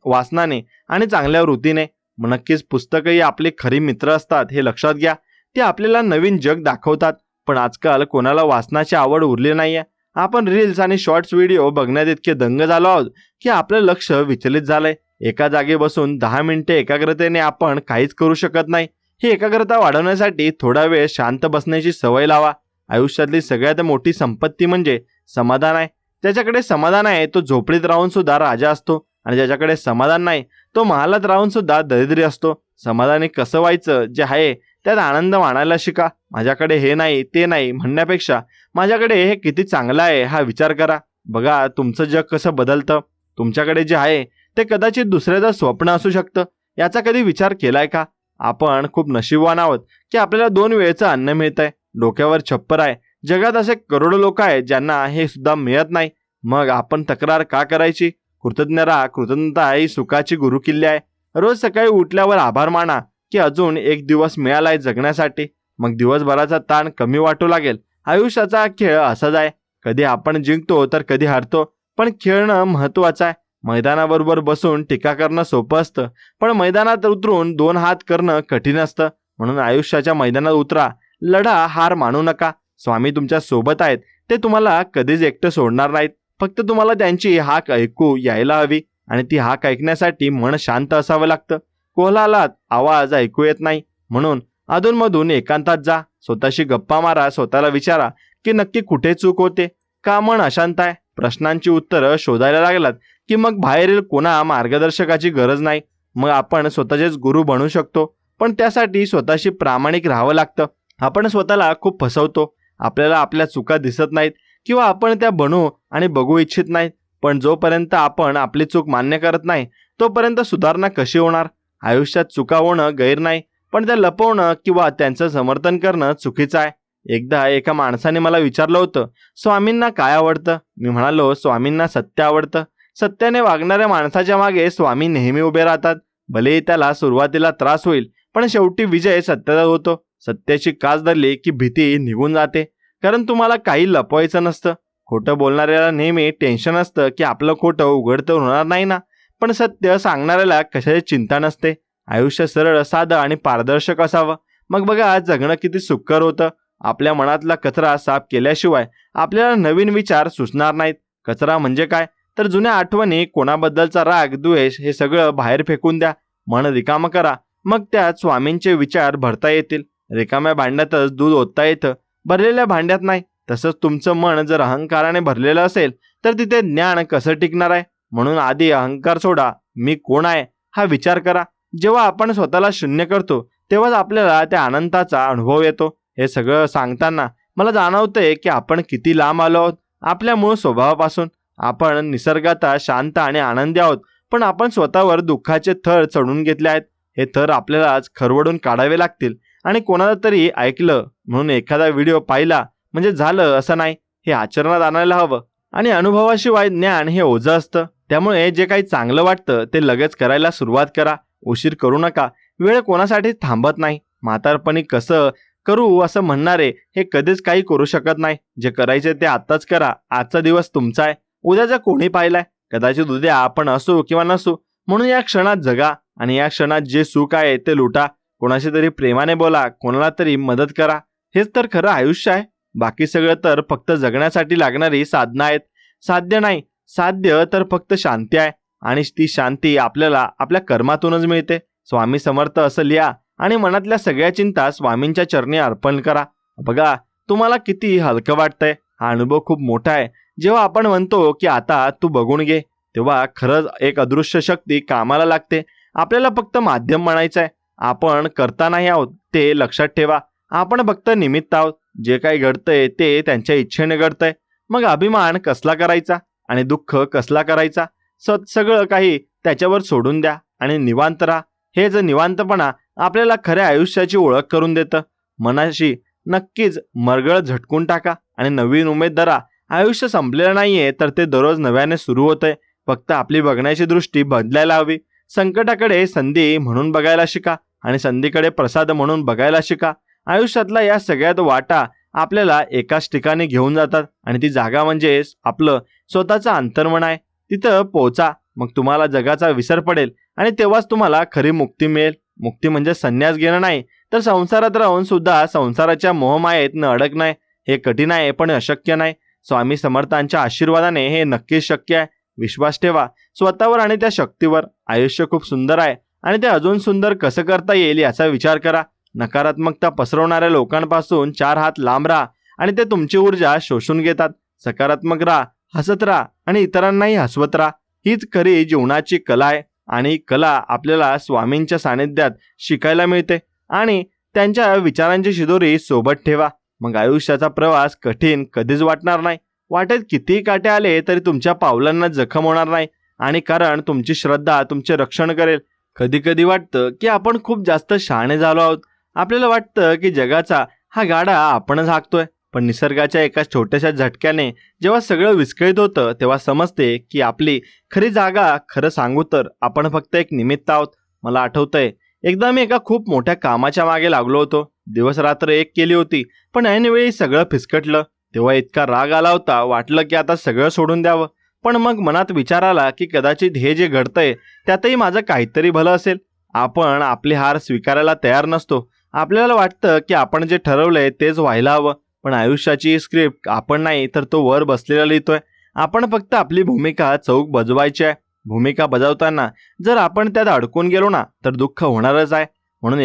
वासनाने आणि चांगल्या वृत्तीने. नक्कीच पुस्तकही आपले खरी मित्र असतात, हे लक्षात घ्या. ते आपल्याला नवीन जग दाखवतात. पण आजकाल कोणाला वाचनाची आवड उरली नाहीये. आपण रील्स आणि शॉर्ट्स व्हिडिओ बघण्यात इतके दंग झालो आहोत की आपलं लक्ष विचलित झालंय. एका जागी बसून 10 मिनिटे एकाग्रतेने आपण काहीच करू शकत नाही. ही एकाग्रता वाढवण्यासाठी थोडा वेळ शांत बसण्याची सवय लावा. आयुष्यातली सगळ्यात मोठी संपत्ती म्हणजे समाधान आहे. ज्याच्याकडे समाधान आहे तो झोपडीत राहून सुद्धा राजा असतो आणि ज्याच्याकडे समाधान नाही तो महालात राहून सुद्धा दरिद्री असतो. समाधानी कसं व्हायचं? जे आहे त्यात आनंद मानायला शिका. माझ्याकडे हे नाही ते नाही म्हणण्यापेक्षा माझ्याकडे हे किती चांगलं आहे हा विचार करा. बघा तुमचं जग कसं बदलतं. तुमच्याकडे जे आहे ते कदाचित दुसऱ्याचं स्वप्न असू शकतं. याचा कधी विचार केलाय का? आपण खूप नशीबवान आहोत की आपल्याला 2 वेळचं अन्न मिळतंय, डोक्यावर छप्पर आहे. जगात असे करोडो लोक आहेत ज्यांना हे सुद्धा मिळत नाही. मग आपण तक्रार का करायची? कृतज्ञ राहा. कृतज्ञता ही सुखाची गुरुकिल्ली आहे. रोज सकाळी उठल्यावर आभार माना की अजून एक दिवस मिळालाय जगण्यासाठी. मग दिवसभराचा ताण कमी वाटू लागेल. आयुष्याचा खेळ असाच आहे. कधी आपण जिंकतो तर कधी हारतो, पण खेळणं महत्वाचं आहे. मैदानाबरोबर बसून टीका करणं सोपं असतं, पण मैदानात उतरून 2 हात करणं कठीण असतं. म्हणून आयुष्याच्या मैदानात उतरा, लढा, हार मानू नका. स्वामी तुमच्या सोबत आहेत. ते तुम्हाला कधीच एकटं सोडणार नाहीत. फक्त तुम्हाला त्यांची हाक ऐकू यायला हवी आणि ती हाक ऐकण्यासाठी मन शांत असावं लागतं. कोलाहलात आवाज ऐकू येत नाही. म्हणून अधूनमधून एकांतात जा, स्वतःशी गप्पा मारा, स्वतःला विचारा की नक्की कुठे चूक होते, का मन अशांत आहे. प्रश्नांची उत्तरं शोधायला लागलात की मग बाहेरील कोणा मार्गदर्शकाची गरज नाही. मग आपण स्वतःचेच गुरु बनू शकतो. पण त्यासाठी स्वतःशी प्रामाणिक राहावं लागतं. आपण स्वतःला खूप फसवतो. आपल्याला आपल्या चुका दिसत नाहीत किंवा आपण त्या बनवू आणि बघू इच्छित नाहीत. पण जोपर्यंत आपण आपली चूक मान्य करत नाही तोपर्यंत सुधारणा कशी होणार? आयुष्यात चुका होणं गैर नाही, पण त्या लपवणं किंवा त्यांचं समर्थन करणं चुकीचं आहे. एकदा एका माणसाने मला विचारलं होतं, स्वामींना काय आवडतं? मी म्हणालो, स्वामींना सत्य आवडतं. सत्याने वागणाऱ्या माणसाच्या मागे स्वामी नेहमी उभे राहतात. भलेही त्याला सुरुवातीला त्रास होईल, पण शेवटी विजय सत्याचा होतो. सत्याची कास धरली की भीती निघून जाते, कारण तुम्हाला काही लपवायचं नसतं. खोटं बोलणाऱ्याला नेहमी टेन्शन असतं की आपलं खोटं उघड तर होणार नाही ना. पण सत्य सांगणाऱ्याला कशाची चिंता नसते. आयुष्य सरळ, साधं आणि पारदर्शक असावं. मग बघा जगणं किती सुखकर होतं. आपल्या मनातला कचरा साफ केल्याशिवाय आपल्याला नवीन विचार सुचणार नाहीत. कचरा म्हणजे काय? तर जुन्या आठवणी, कोणाबद्दलचा राग, द्वेष हे सगळं बाहेर फेकून द्या. मन रिकामं करा, मग त्यात स्वामींचे विचार भरता येतील. रिकाम्या भांड्यातच दूध ओतता येतं, भरलेल्या भांड्यात नाही. तसंच तुमचं मन जर अहंकाराने भरलेलं असेल तर तिथे ज्ञान कसं टिकणार आहे? म्हणून आधी अहंकार सोडा. मी कोण आहे हा विचार करा. जेव्हा आपण स्वतःला शून्य करतो तेव्हाच आपल्याला त्या अनंताचा अनुभव येतो. हे सगळं सांगताना मला जाणवतंय की आपण किती लांब आलो आहोत आपल्या मूळ स्वभावापासून. आपण निसर्गात शांत आणि आनंदी आहोत, पण आपण स्वतःवर दुःखाचे थर चढवून घेतले आहेत. हे थर आपल्याला आज खरवडून काढावे लागतील. आणि कोणाला तरी ऐकलं म्हणून एखादा व्हिडिओ पाहिला म्हणजे झालं असं नाही, हे आचरणात आणायला हवं. आणि अनुभवाशिवाय ज्ञान हे ओझं असतं. त्यामुळे जे काही चांगलं वाटतं ते लगेच करायला सुरुवात करा. उशीर करू नका. वेळ कोणासाठी थांबत नाही. म्हातारपणी कसं करू असं म्हणणारे हे कधीच काही करू शकत नाही. जे करायचे ते आत्ताच करा. आजचा दिवस तुमचा आहे. उद्याचा कोणी पाहिलाय? कदाचित उद्या आपण असू किंवा नसू. म्हणून या क्षणात जगा आणि या क्षणात जे सुख आहे ते लुटा. कोणाशी तरी प्रेमाने बोला, कोणाला तरी मदत करा. हेच तर खरं आयुष्य आहे. बाकी सगळं तर फक्त जगण्यासाठी लागणारी साधनं आहेत. साध्य नाही. साध्य तर फक्त शांती आहे. आणि ती शांती आपल्याला आपल्या कर्मातूनच मिळते. स्वामी समर्थ असं लिहा आणि मनातल्या सगळ्या चिंता स्वामींच्या चरणी अर्पण करा. बघा तुम्हाला किती हलकं वाटतंय. हा अनुभव खूप मोठा आहे. जेव्हा आपण म्हणतो की आता तू बघून घे, तेव्हा खरंच एक अदृश्य शक्ती कामाला लागते. आपल्याला फक्त माध्यम म्हणायचं आहे. आपण करता नाही आहोत ते लक्षात ठेवा. आपण फक्त निमित्त आहोत. जे काही घडतंय ते त्यांच्या इच्छेने घडतंय. मग अभिमान कसला करायचा आणि दुःख कसला करायचा? सगळं काही त्याच्यावर सोडून द्या आणि निवांत राहा. हे जे निवांतपणा आपल्याला खऱ्या आयुष्याची ओळख करून देतं. मनाशी नक्कीच मरगळ झटकून टाका आणि नवीन उमेद धरा. आयुष्य संपलेलं नाहीये, तर ते दररोज नव्याने सुरू होतंय. फक्त आपली बघण्याची दृष्टी बदलायला हवी. संकटाकडे संधी म्हणून बघायला शिका आणि संधीकडे प्रसाद म्हणून बघायला शिका. आयुष्यातला या सगळ्यात वाटा आपल्याला एकाच ठिकाणी घेऊन जातात आणि ती जागा म्हणजे आपलं स्वतःचं अंतर्मन आहे. तिथं पोहोचा. मग तुम्हाला जगाचा विसर पडेल आणि तेव्हाच तुम्हाला खरी मुक्ती मिळेल. मुक्ती म्हणजे संन्यास घेणं नाही, तर संसारात राहून सुद्धा संसाराच्या मोहमायेत न अडकणं. हे कठीण आहे पण अशक्य नाही. स्वामी समर्थांच्या आशीर्वादाने हे नक्कीच शक्य आहे. विश्वास ठेवा स्वतःवर आणि त्या शक्तीवर. आयुष्य खूप सुंदर आहे आणि ते अजून सुंदर कसं करता येईल याचा विचार करा. नकारात्मकता पसरवणाऱ्या लोकांपासून 4 हात लांब राहा आणि ते तुमची ऊर्जा शोषून घेतात. सकारात्मक राहा, हसत राहा आणि इतरांनाही हसवत राहा. हीच खरी जीवनाची कला आहे. आणि कला आपल्याला स्वामींच्या सानिध्यात शिकायला मिळते. आणि त्यांच्या विचारांची शिदोरी सोबत ठेवा. मग आयुष्याचा प्रवास कठीण कधीच वाटणार नाही. वाटेत कितीही काटे आले तरी तुमच्या पावलांना जखम होणार नाही. आणि कारण तुमची श्रद्धा तुमचे रक्षण करेल. कधी कधी वाटतं की आपण खूप जास्त शहाणे झालो आहोत. आपल्याला वाटतं की जगाचा हा गाडा आपणच हाकतोय. पण निसर्गाच्या एका छोट्याशा झटक्याने जेव्हा सगळं विस्कळीत होतं तेव्हा समजते की आपली खरी जागा, खरं सांगू तर आपण फक्त एक निमित्त आहोत. मला आठवतंय एकदा मी एका खूप मोठ्या कामाच्या मागे लागलो होतो. दिवस रात्र एक केली होती, पण ऐनवेळी सगळं फिसकटलं. तेव्हा इतका राग आला होता, वाटलं की आता सगळं सोडून द्यावं. पण मग मनात विचार आला की कदाचित हे जे घडतंय त्यातही माझं काहीतरी भलं असेल. आपण आपली हार स्वीकारायला तयार नसतो. आपल्याला वाटतं की आपण जे ठरवलंय तेच व्हायला हवं. पण आयुष्याची स्क्रिप्ट आपण नाही तर तो वर बसलेला लिहितोय. आपण फक्त आपली भूमिका चौक बजवायची आहे. भूमिका बजावताना जर आपण त्यात अडकून गेलो ना तर दुःख होणारच आहे. म्हणून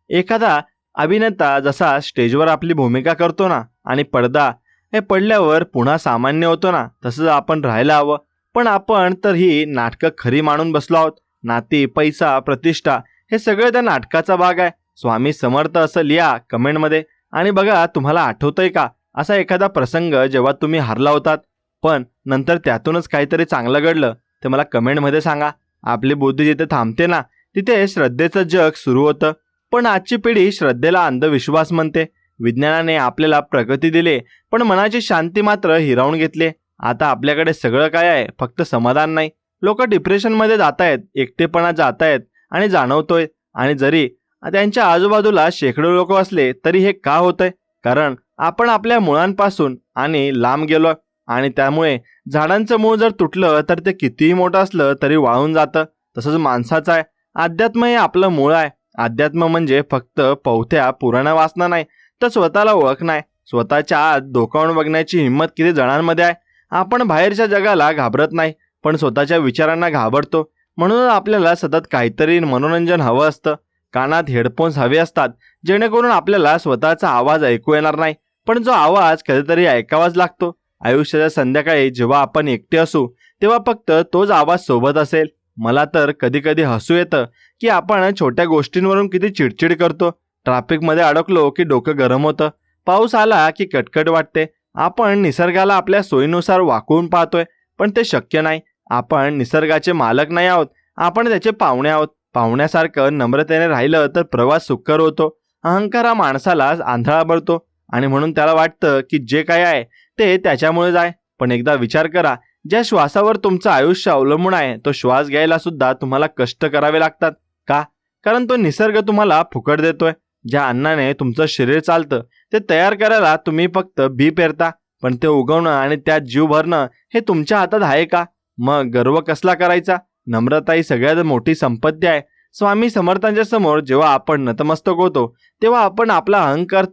एखादा अभिनेता जसा स्टेजवर आपली भूमिका करतो ना आणि पडदा हे पडल्यावर पुन्हा सामान्य होतो ना, तसंच आपण राहायला हवं. पण आपण तर ही नाटकं खरी मानून बसलो आहोत. नाती, पैसा, प्रतिष्ठा हे सगळं त्या नाटकाचा भाग आहे. स्वामी समर्थ असं लिहा कमेंटमध्ये. आणि बघा तुम्हाला आठवतंय का असा एखादा प्रसंग जेव्हा तुम्ही हारला होतात पण नंतर त्यातूनच काहीतरी चांगलं घडलं? ते मला कमेंटमध्ये सांगा. आपली बुद्धी जिथे थांबते ना तिथे श्रद्धेचं जग सुरू होतं. पण आजची पिढी श्रद्धेला अंधविश्वास म्हणते. विज्ञानाने आपल्याला प्रगती दिली पण मनाची शांती मात्र हिरावून घेतली. आता आपल्याकडे सगळं काय आहे, फक्त समाधान नाही. लोक डिप्रेशनमध्ये जात आहेत, एकटेपणा जात आहेत आणि जाणवतोय. आणि जरी त्यांच्या आजूबाजूला शेकडो लोक असले तरी हे का होतंय? कारण आपण आपल्या मुळांपासून आणि लांब गेलो. आणि त्यामुळे झाडांचं मूळ जर तुटलं तर ते कितीही मोठं असलं तरी वाळून जातं. तसंच माणसाचं आहे. अध्यात्म हे आपलं मूळ आहे. अध्यात्म म्हणजे फक्त पवत्या पुराण्या वासना नाही, तर स्वतःला ओळख नाही. स्वतःच्या आत डोकावून बघण्याची हिंमत किती जणांमध्ये आहे? आपण बाहेरच्या जगाला घाबरत नाही पण स्वतःच्या विचारांना घाबरतो. म्हणून आपल्याला सतत काहीतरी मनोरंजन हवं असतं. कानात हेडफोन्स हवे असतात जेणेकरून आपल्याला स्वतःचा आवाज ऐकू येणार नाही, पण जो आवाज कधीतरी ऐकावाच लागतो. आयुष्याच्या संध्याकाळी जेव्हा आपण एकटे असू तेव्हा फक्त तोच आवाज सोबत असेल. मला तर कधी कधी हसू येतं की आपण छोट्या गोष्टींवरून किती चिडचिड करतो. ट्रॅफिकमध्ये अडकलो की डोकं गरम होतं. पाऊस आला की कटकट वाटते. आपण निसर्गाला आपल्या सोयीनुसार वाकवून पाहतोय पण ते शक्य नाही. आपण निसर्गाचे मालक नाही आहोत, आपण त्याचे पाहुणे आहोत. पाहुण्यासारखं नम्रतेने राहिलं तर प्रवास सुकर होतो. अहंकार हा माणसाला आंधळा भरतो आणि म्हणून त्याला वाटतं की जे काय आहे ते त्याच्यामुळेच आहे. पण एकदा विचार करा, ज्या श्वासावर तुमचं आयुष्य अवलंबून आहे तो श्वास घ्यायला सुद्धा तुम्हाला कष्ट करावे लागतात. का? कारण तो निसर्ग तुम्हाला फुकट देतोय. ज्या अन्नाने तुमचं शरीर चालतं ते तयार करायला तुम्ही फक्त बी पेरता, पण ते उगवणं आणि त्यात जीव भरणं हे तुमच्या हातात आहे का? मग गर्व कसला करायचा? नम्रता ही सगळ्यात मोठी संपत्ती आहे. स्वामी समर्थांच्या समोर जेव्हा आपण नतमस्तक होतो तेव्हा आपण आपला अहंकार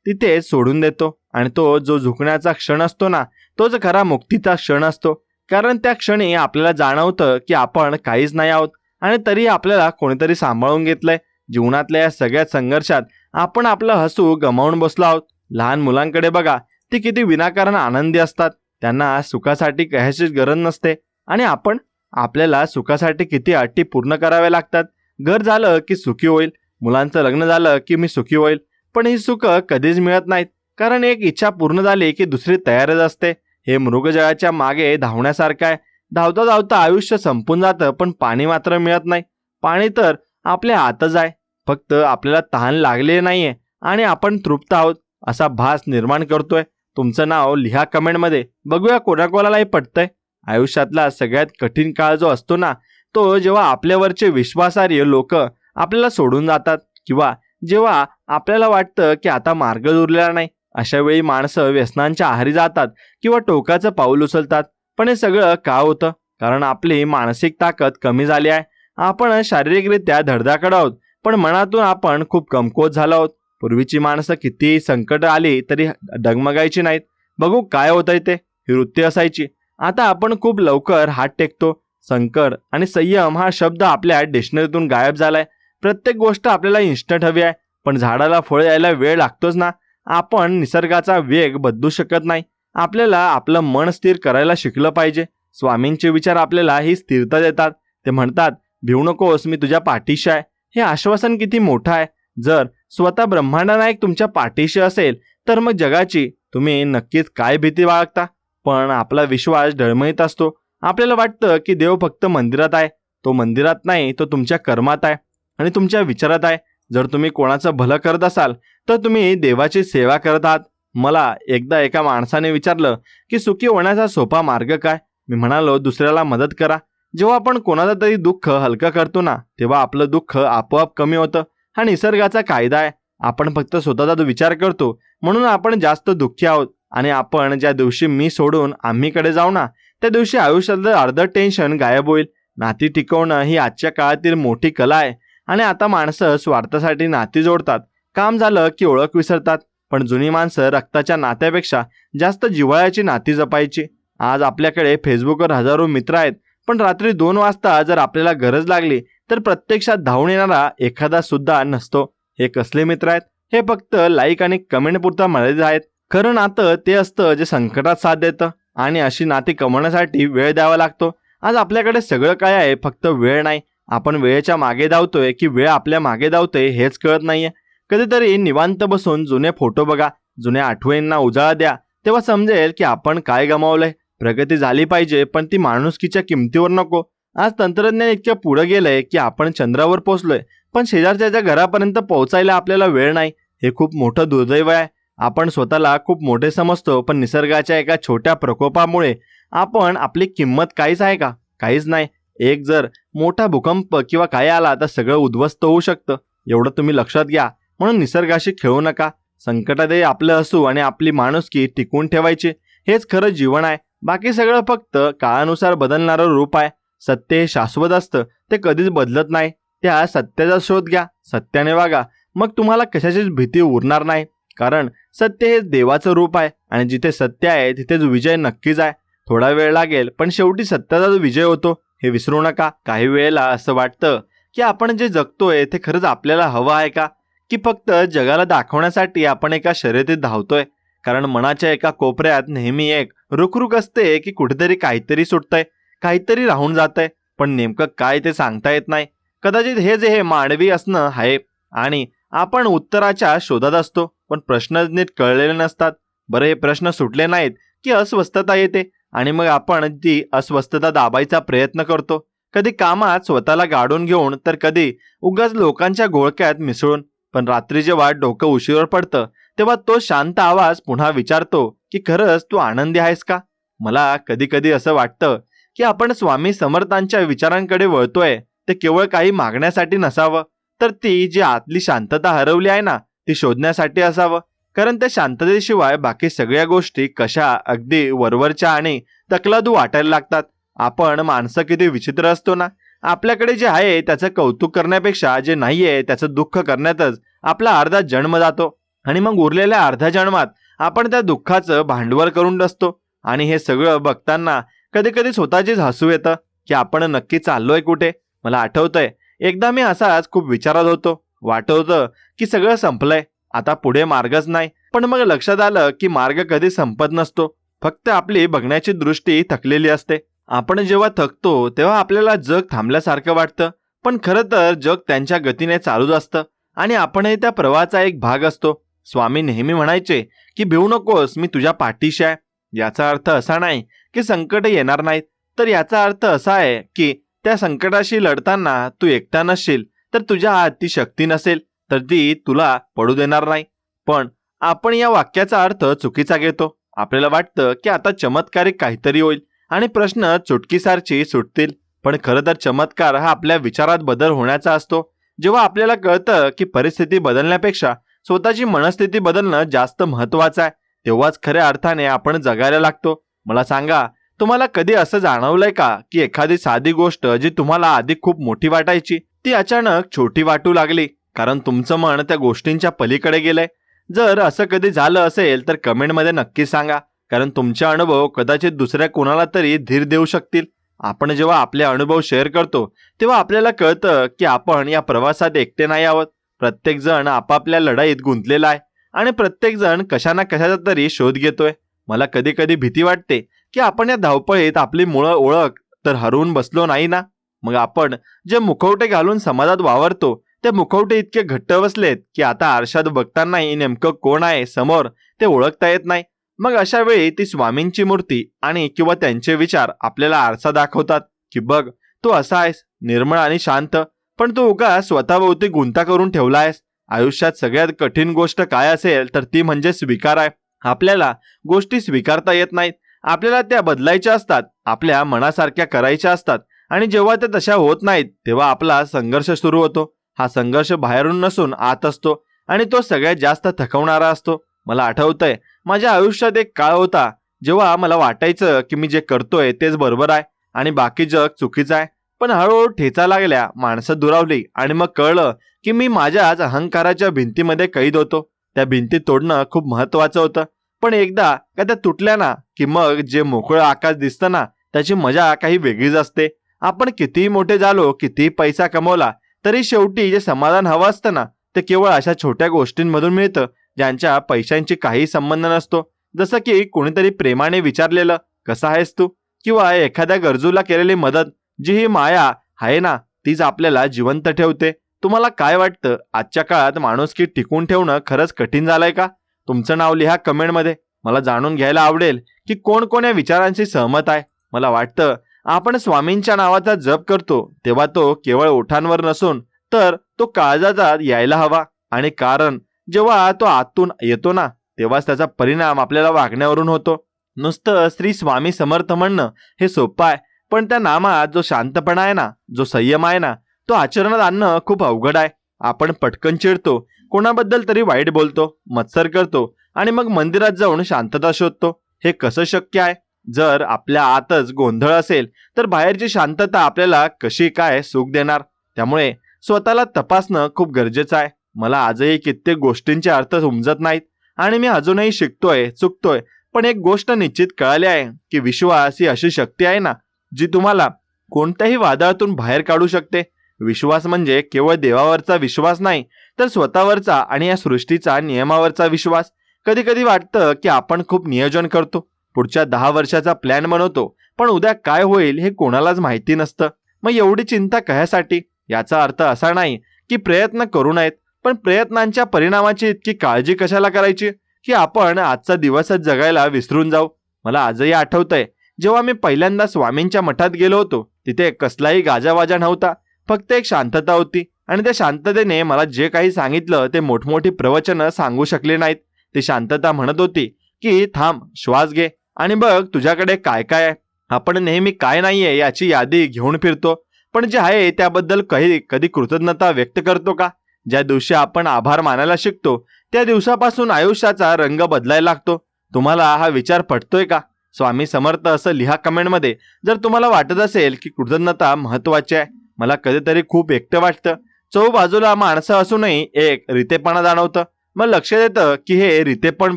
तिथे सोडून देतो आणि तो जो झुकण्याचा क्षण असतो ना, तोच खरा मुक्तीचा क्षण असतो. कारण त्या क्षणी आपल्याला जाणवतं की आपण काहीच नाही आहोत आणि तरी आपल्याला कोणीतरी सांभाळून घेतलंय. जीवनातल्या या सगळ्या संघर्षात आपण आपलं हसू गमावून बसलो आहोत. लहान मुलांकडे बघा, ती किती विनाकारण आनंदी असतात. त्यांना सुखासाठी कशाचीच गरज नसते आणि आपण आपल्याला सुखासाठी किती अटी पूर्ण कराव्या लागतात. घर झालं की सुखी होईल, मुलांचं लग्न झालं की मी सुखी होईल. पण ही सुख कधीच मिळत नाहीत, कारण एक इच्छा पूर्ण झाली की दुसरी तयारच असते. हे मृगजळाच्या मागे धावण्यासारखं आहे. धावता धावता आयुष्य संपून जातं, पण पाणी मात्र मिळत नाही. पाणी तर आपल्या हातच आहे, फक्त आपल्याला तहान लागले नाहीये आणि आपण तृप्त आहोत असा भास निर्माण करतोय. तुमचं नाव लिहा कमेंटमध्ये, बघूया कोणाकोणालाही पटतंय. आयुष्यातला सगळ्यात कठीण काळ जो असतो ना, तो जेव्हा आपल्यावरचे विश्वासार्ह लोक आपल्याला सोडून जातात किंवा जेव्हा आपल्याला वाटतं की आता मार्ग उरलेला नाही. अशा वेळी माणसं व्यसनांच्या आहारी जातात किंवा टोकाचं पाऊल उचलतात. पण हे सगळं का होतं? कारण आपली मानसिक ताकद कमी झाली आहे. आपण शारीरिकरित्या धडधाकड आहोत, पण मनातून आपण खूप कमकुवत झालो आहोत. पूर्वीची माणसं किती संकट आली तरी डगमगायची नाहीत. बघू काय होतंय ते, ही वृत्ती असायची. आता आपण खूप लवकर हात टेकतो. संकट आणि संयम हा शब्द आपल्या डिक्शनरीतून गायब झालाय. प्रत्येक गोष्ट आपल्याला इन्स्टंट हवी आहे, पण झाडाला फळ यायला वेळ लागतोच ना. आपण निसर्गाचा वेग बदलू शकत नाही. आपल्याला आपलं मन स्थिर करायला शिकलं पाहिजे. स्वामींचे विचार आपल्याला ही स्थिरता देतात. ते म्हणतात, भिवू नकोस, मी तुझ्या पाठीशी आहे. हे आश्वासन किती मोठं आहे. जर स्वतः ब्रह्मांडनायक तुमच्या पाठीशी असेल तर मग जगाची तुम्ही नक्कीच काय भीती बाळगता? पण आपला विश्वास डळमळीत असतो. आपल्याला वाटतं की देव फक्त मंदिरात आहे. तो मंदिरात नाही, तो तुमच्या कर्मात आहे आणि तुमच्या विचारात आहे. जर तुम्ही कोणाचं भलं करत असाल तर तुम्ही देवाची सेवा करत आहात. मला एकदा एका माणसाने विचारलं की सुखी होण्याचा सोपा मार्ग काय? मी म्हणालो, दुसऱ्याला मदत करा. जेव्हा आपण कोणाचं तरी दुःख हलकं करतो ना, तेव्हा आपलं दुःख आपोआप कमी होतं. हा निसर्गाचा कायदा आहे. आपण फक्त स्वतःचा विचार करतो म्हणून आपण जास्त दुःखी आहोत. आणि आपण ज्या दिवशी मी सोडून आम्हीकडे जाऊ ना, त्या दिवशी आयुष्यातलं अर्ध टेन्शन गायब होईल. नाती टिकवणं ही आजच्या काळातील मोठी कला आहे आणि आता माणसं स्वार्थासाठी नाती जोडतात. काम झालं की ओळख विसरतात. पण जुनी माणसं रक्ताच्या नात्यापेक्षा जास्त जिव्हाळ्याची नाती जपायची. आज आपल्याकडे फेसबुकवर हजारो मित्र आहेत, पण रात्री 2 वाजता जर आपल्याला गरज लागली तर प्रत्यक्षात धावून येणारा एखादा सुद्धा नसतो. हे कसले मित्र आहेत? हे फक्त लाईक आणि कमेंट पुरता मर्यादित आहेत. खरं नातं ते असतं जे संकटात साथ देतं आणि अशी नाती कमवण्यासाठी वेळ द्यावा लागतो. आज आपल्याकडे सगळं काय आहे, फक्त वेळ नाही. आपण वेळेच्या मागे धावतोय की वेळ आपल्या मागे धावतोय हेच कळत नाहीये. कधीतरी निवांत बसून जुने फोटो बघा, जुन्या आठवणींना उजाळा द्या. तेव्हा समजेल की आपण काय गमावलंय. प्रगती झाली पाहिजे, पण ती माणुसकीच्या किमतीवर नको. आज तंत्रज्ञान इतक्या पुढे गेलंय की आपण चंद्रावर पोहोचलोय, पण शेजारच्या घरापर्यंत पोहोचायला आपल्याला वेळ नाही. हे खूप मोठं दुर्दैव आहे. आपण स्वतःला खूप मोठे समजतो, पण निसर्गाच्या एका छोट्या प्रकोपामुळे आपण आपली किंमत काहीच आहे का? काहीच नाही. एक जर मोठा भूकंप किंवा काय आला तर सगळं उद्ध्वस्त होऊ शकतं. एवढं तुम्ही लक्षात घ्या. म्हणून निसर्गाशी खेळू नका. संकटातही आपलं हसू आणि आपली माणुसकी टिकवून ठेवायची. हेच खरं जीवन आहे. बाकी सगळं फक्त काळानुसार बदलणारं रूप आहे. सत्य हे शाश्वत असतं, ते कधीच बदलत नाही. त्या सत्याचा शोध घ्या, सत्याने वागा, मग तुम्हाला कशाचीच भीती उरणार नाही. कारण सत्य हे देवाचं रूप आहे आणि जिथे सत्य आहे तिथेच विजय नक्कीच आहे. थोडा वेळ लागेल, पण शेवटी सत्याचा विजय होतो हे विसरू नका. काही वेळेला असं वाटतं की आपण जे जगतोय ते खरंच आपल्याला हवं आहे का, की फक्त जगाला दाखवण्यासाठी आपण एका शर्यतीत धावतोय. कारण मनाच्या एका कोपऱ्यात नेहमी एक रुखरुख असते की कुठेतरी काहीतरी सुटतंय, काहीतरी राहून जातंय, पण नेमकं काय ते सांगता येत नाही. कदाचित हे मानवी असणं आहे आणि आपण उत्तराच्या शोधात असतो, पण प्रश्न नीट कळलेले नसतात. बरं, हे प्रश्न सुटले नाहीत की अस्वस्थता येते. आणि मग आपण ती अस्वस्थता दाबायचा प्रयत्न करतो, कधी कामात स्वतःला गाडून घेऊन, तर कधी उगाच लोकांच्या घोळक्यात मिसळून. पण रात्री जेव्हा डोकं उशीवर पडतं, तेव्हा तो शांत आवाज पुन्हा विचारतो की खरंच तू आनंदी आहेस का? मला कधी कधी असं वाटतं की आपण स्वामी समर्थांच्या विचारांकडे वळतोय ते केवळ काही मागण्यासाठी नसावं, तर ती जी आतली शांतता हरवली आहे ना, ती शोधण्यासाठी असावं. कारण त्या शांततेशिवाय बाकी सगळ्या गोष्टी कशा अगदी वरवरच्या आणि तकलादू वाटायला लागतात. आपण माणसं किती विचित्र असतो ना. आपल्याकडे जे आहे त्याचं कौतुक करण्यापेक्षा जे नाहीये त्याचं दुःख करण्यातच आपला अर्धा जन्म जातो. आणि मग उरलेल्या अर्ध्या जन्मात आपण त्या दुःखाचं भांडवल करून बसतो. आणि हे सगळं बघताना कधी कधी स्वतःचीच हसू येतं की आपण नक्की चाललोय कुठे. मला आठवतंय, एकदा मी असाच खूप विचारात होतो. वाटत होतं की सगळं संपलंय, आता पुढे मार्गच नाही. पण मग लक्षात आलं की मार्ग कधी संपत नसतो, फक्त आपली बघण्याची दृष्टी थकलेली असते. आपण जेव्हा थकतो तेव्हा आपल्याला जग थांबल्यासारखं वाटतं, पण खरं तर जग त्यांच्या गतीने चालूच असतं आणि आपणही त्या प्रवाहाचा एक भाग असतो. स्वामी नेहमी म्हणायचे की भिवू नकोस, मी तुझ्या पाठीशी आहे. याचा अर्थ असा नाही की संकट येणार नाहीत, तर याचा अर्थ असा आहे की त्या संकटाशी लढताना तू एकटा नसशील, तर तुझ्या हात ती शक्ती नसेल तर ती तुला पडू देणार नाही. पण आपण या वाक्याचा अर्थ चुकीचा घेतो. आपल्याला वाटतं की आता चमत्कारिक काहीतरी होईल आणि प्रश्न चुटकीसारची सुटतील. पण खरं तर चमत्कार हा आपल्या विचारात बदल होण्याचा असतो. जेव्हा आपल्याला कळतं की परिस्थिती बदलण्यापेक्षा स्वतःची मनस्थिती बदलणं जास्त महत्वाचं आहे, तेव्हाच खऱ्या अर्थाने आपण जगायला लागतो. मला सांगा, तुम्हाला कधी असं जाणवलंय का की एखादी साधी गोष्ट जी तुम्हाला आधी खूप मोठी वाटायची ती अचानक छोटी वाटू लागली, कारण तुमचं मन त्या गोष्टींच्या पलीकडे गेलंय? जर असं कधी झालं असेल तर कमेंटमध्ये नक्की सांगा, कारण तुमचे अनुभव कदाचित दुसऱ्या कोणाला तरी धीर देऊ शकतील. आपण जेव्हा आपले अनुभव शेअर करतो तेव्हा आपल्याला कळतं की आपण या प्रवासात एकटे नाही आहोत. प्रत्येक जण आपापल्या लढाईत गुंतलेला आहे आणि प्रत्येक जण कशा ना कशाचा तरी शोध घेतोय. मला कधी कधी भीती वाटते की आपण या धावपळीत आपली मूळ ओळख तर हरवून बसलो नाही ना. मग आपण जे मुखवटे घालून समाजात वावरतो ते मुखवटे इतके घट्ट बसलेत की आता आरशात बघतानाही नेमकं कोण आहे समोर ते ओळखता येत नाही. मग अशा वेळी ती स्वामींची मूर्ती आणि किंवा त्यांचे विचार आपल्याला आरसा दाखवतात की बघ, तू असा आहेस निर्मळ आणि शांत, पण तू उगा स्वतःभोवती गुंता करून ठेवला आहेस. आयुष्यात सगळ्यात कठीण गोष्ट काय असेल तर ती म्हणजे स्वीकार आहे. आपल्याला गोष्टी स्वीकारता येत नाहीत, आपल्याला त्या बदलायच्या असतात, आपल्या मनासारख्या करायच्या असतात. आणि जेव्हा त्या तशा होत नाहीत तेव्हा आपला संघर्ष सुरू होतो. हा संघर्ष बाहेरून नसून आत असतो आणि तो सगळ्यात जास्त थकवणारा असतो. मला आठवतंय, माझ्या आयुष्यात एक काळ होता जेव्हा मला वाटायचं की मी जे करतोय तेच बरोबर आहे आणि बाकी जग चुकीचं आहे. पण हळूहळू ठेचा लागल्या, माणसं दुरावली आणि मग कळलं की मी माझ्याच अहंकाराच्या भिंतीमध्ये कैद होतो. त्या भिंती तोडणं खूप महत्वाचं होतं. पण एकदा का त्या तुटल्या ना, की मग जे मोकळं आकाश दिसतं ना, त्याची मजा काही वेगळीच असते. आपण कितीही मोठे झालो, कितीही पैसा कमवला, तरी शेवटी जे समाधान हवं असतं ना, ते केवळ अशा छोट्या गोष्टींमधून मिळतं ज्यांच्या पैशांची काही संबंध नसतो. जसं की कोणीतरी प्रेमाने विचारलेलं कसा आहेस तू, किंवा एखाद्या गरजूला केलेली मदत. जी ही माया आहे ना, तीच आपल्याला जिवंत ठेवते. तुम्हाला काय वाटतं, आजच्या काळात माणुसकी टिकून ठेवणं खरंच कठीण झालंय का? तुमचं नाव लिहा कमेंटमध्ये. मला जाणून घ्यायला आवडेल की कोण कोण या विचारांशी सहमत आहे. मला वाटतं आपण स्वामींच्या नावाचा जप करतो तेव्हा तो केवळ ओठांवर नसून तर तो काळजात यायला हवा. आणि कारण जेव्हा तो आतून येतो ना, तेव्हाच त्याचा परिणाम आपल्याला वागण्यावरून होतो. नुसतं श्री स्वामी समर्थ म्हणणं हे सोपं आहे, पण त्या नामात जो शांतपणा आहे ना, जो संयम आहे ना, तो आचरणात आणणं खूप अवघड आहे. आपण पटकन चिडतो, कोणाबद्दल तरी वाईट बोलतो, मत्सर करतो आणि मग मंदिरात जाऊन शांतता शोधतो. हे कसं शक्य आहे? जर आपल्या आतच गोंधळ असेल तर बाहेरची शांतता आपल्याला कशी काय सुख देणार? त्यामुळे स्वतःला तपासणं खूप गरजेचं आहे. मला आजही कित्येक गोष्टींचे अर्थ समजत नाहीत आणि मी अजूनही शिकतोय, चुकतोय. पण एक गोष्ट निश्चित कळाली आहे की विश्वास ही अशी शक्ती आहे ना, जी तुम्हाला कोणत्याही वादळातून बाहेर काढू शकते. विश्वास म्हणजे केवळ देवावरचा विश्वास नाही, तर स्वतःवरचा आणि या सृष्टीचा नियमावरचा विश्वास. कधी कधी वाटतं की आपण खूप नियोजन करतो, पुढच्या 10 वर्षाचा प्लॅन बनवतो, पण उद्या काय होईल हे कोणालाच माहिती नसतं. मग एवढी चिंता कशासाठी? याचा अर्थ असा नाही की प्रयत्न करू नयेत, पण प्रयत्नांच्या परिणामाची इतकी काळजी कशाला करायची की आपण आजचा दिवसच जगायला विसरून जाऊ. मला आजही आठवतंय जेव्हा मी पहिल्यांदा स्वामींच्या मठात गेलो होतो तिथे कसलाही गाजावाजा नव्हता, फक्त एक शांतता होती. आणि त्या शांततेने मला जे काही सांगितलं ते मोठमोठी प्रवचनं सांगू शकले नाहीत. ती शांतता म्हणत होती की थांब, श्वास घे आणि बघ तुझ्याकडे काय काय आहे. आपण नेहमी काय नाहीये याची यादी घेऊन फिरतो, पण जे आहे त्याबद्दल कधी कृतज्ञता व्यक्त करतो का? ज्या दिवशी आपण आभार मानायला शिकतो त्या दिवसापासून आयुष्याचा रंग बदलायला लागतो. तुम्हाला हा विचार पटतोय का? स्वामी समर्थ असं लिहा कमेंटमध्ये जर तुम्हाला वाटत असेल की कृतज्ञता महत्वाची आहे. मला कधीतरी खूप एकटं वाटतं. चहूबाजूला माणसं असूनही एक रितेपणा जाणवतं. मग लक्ष येतं की हे रितेपण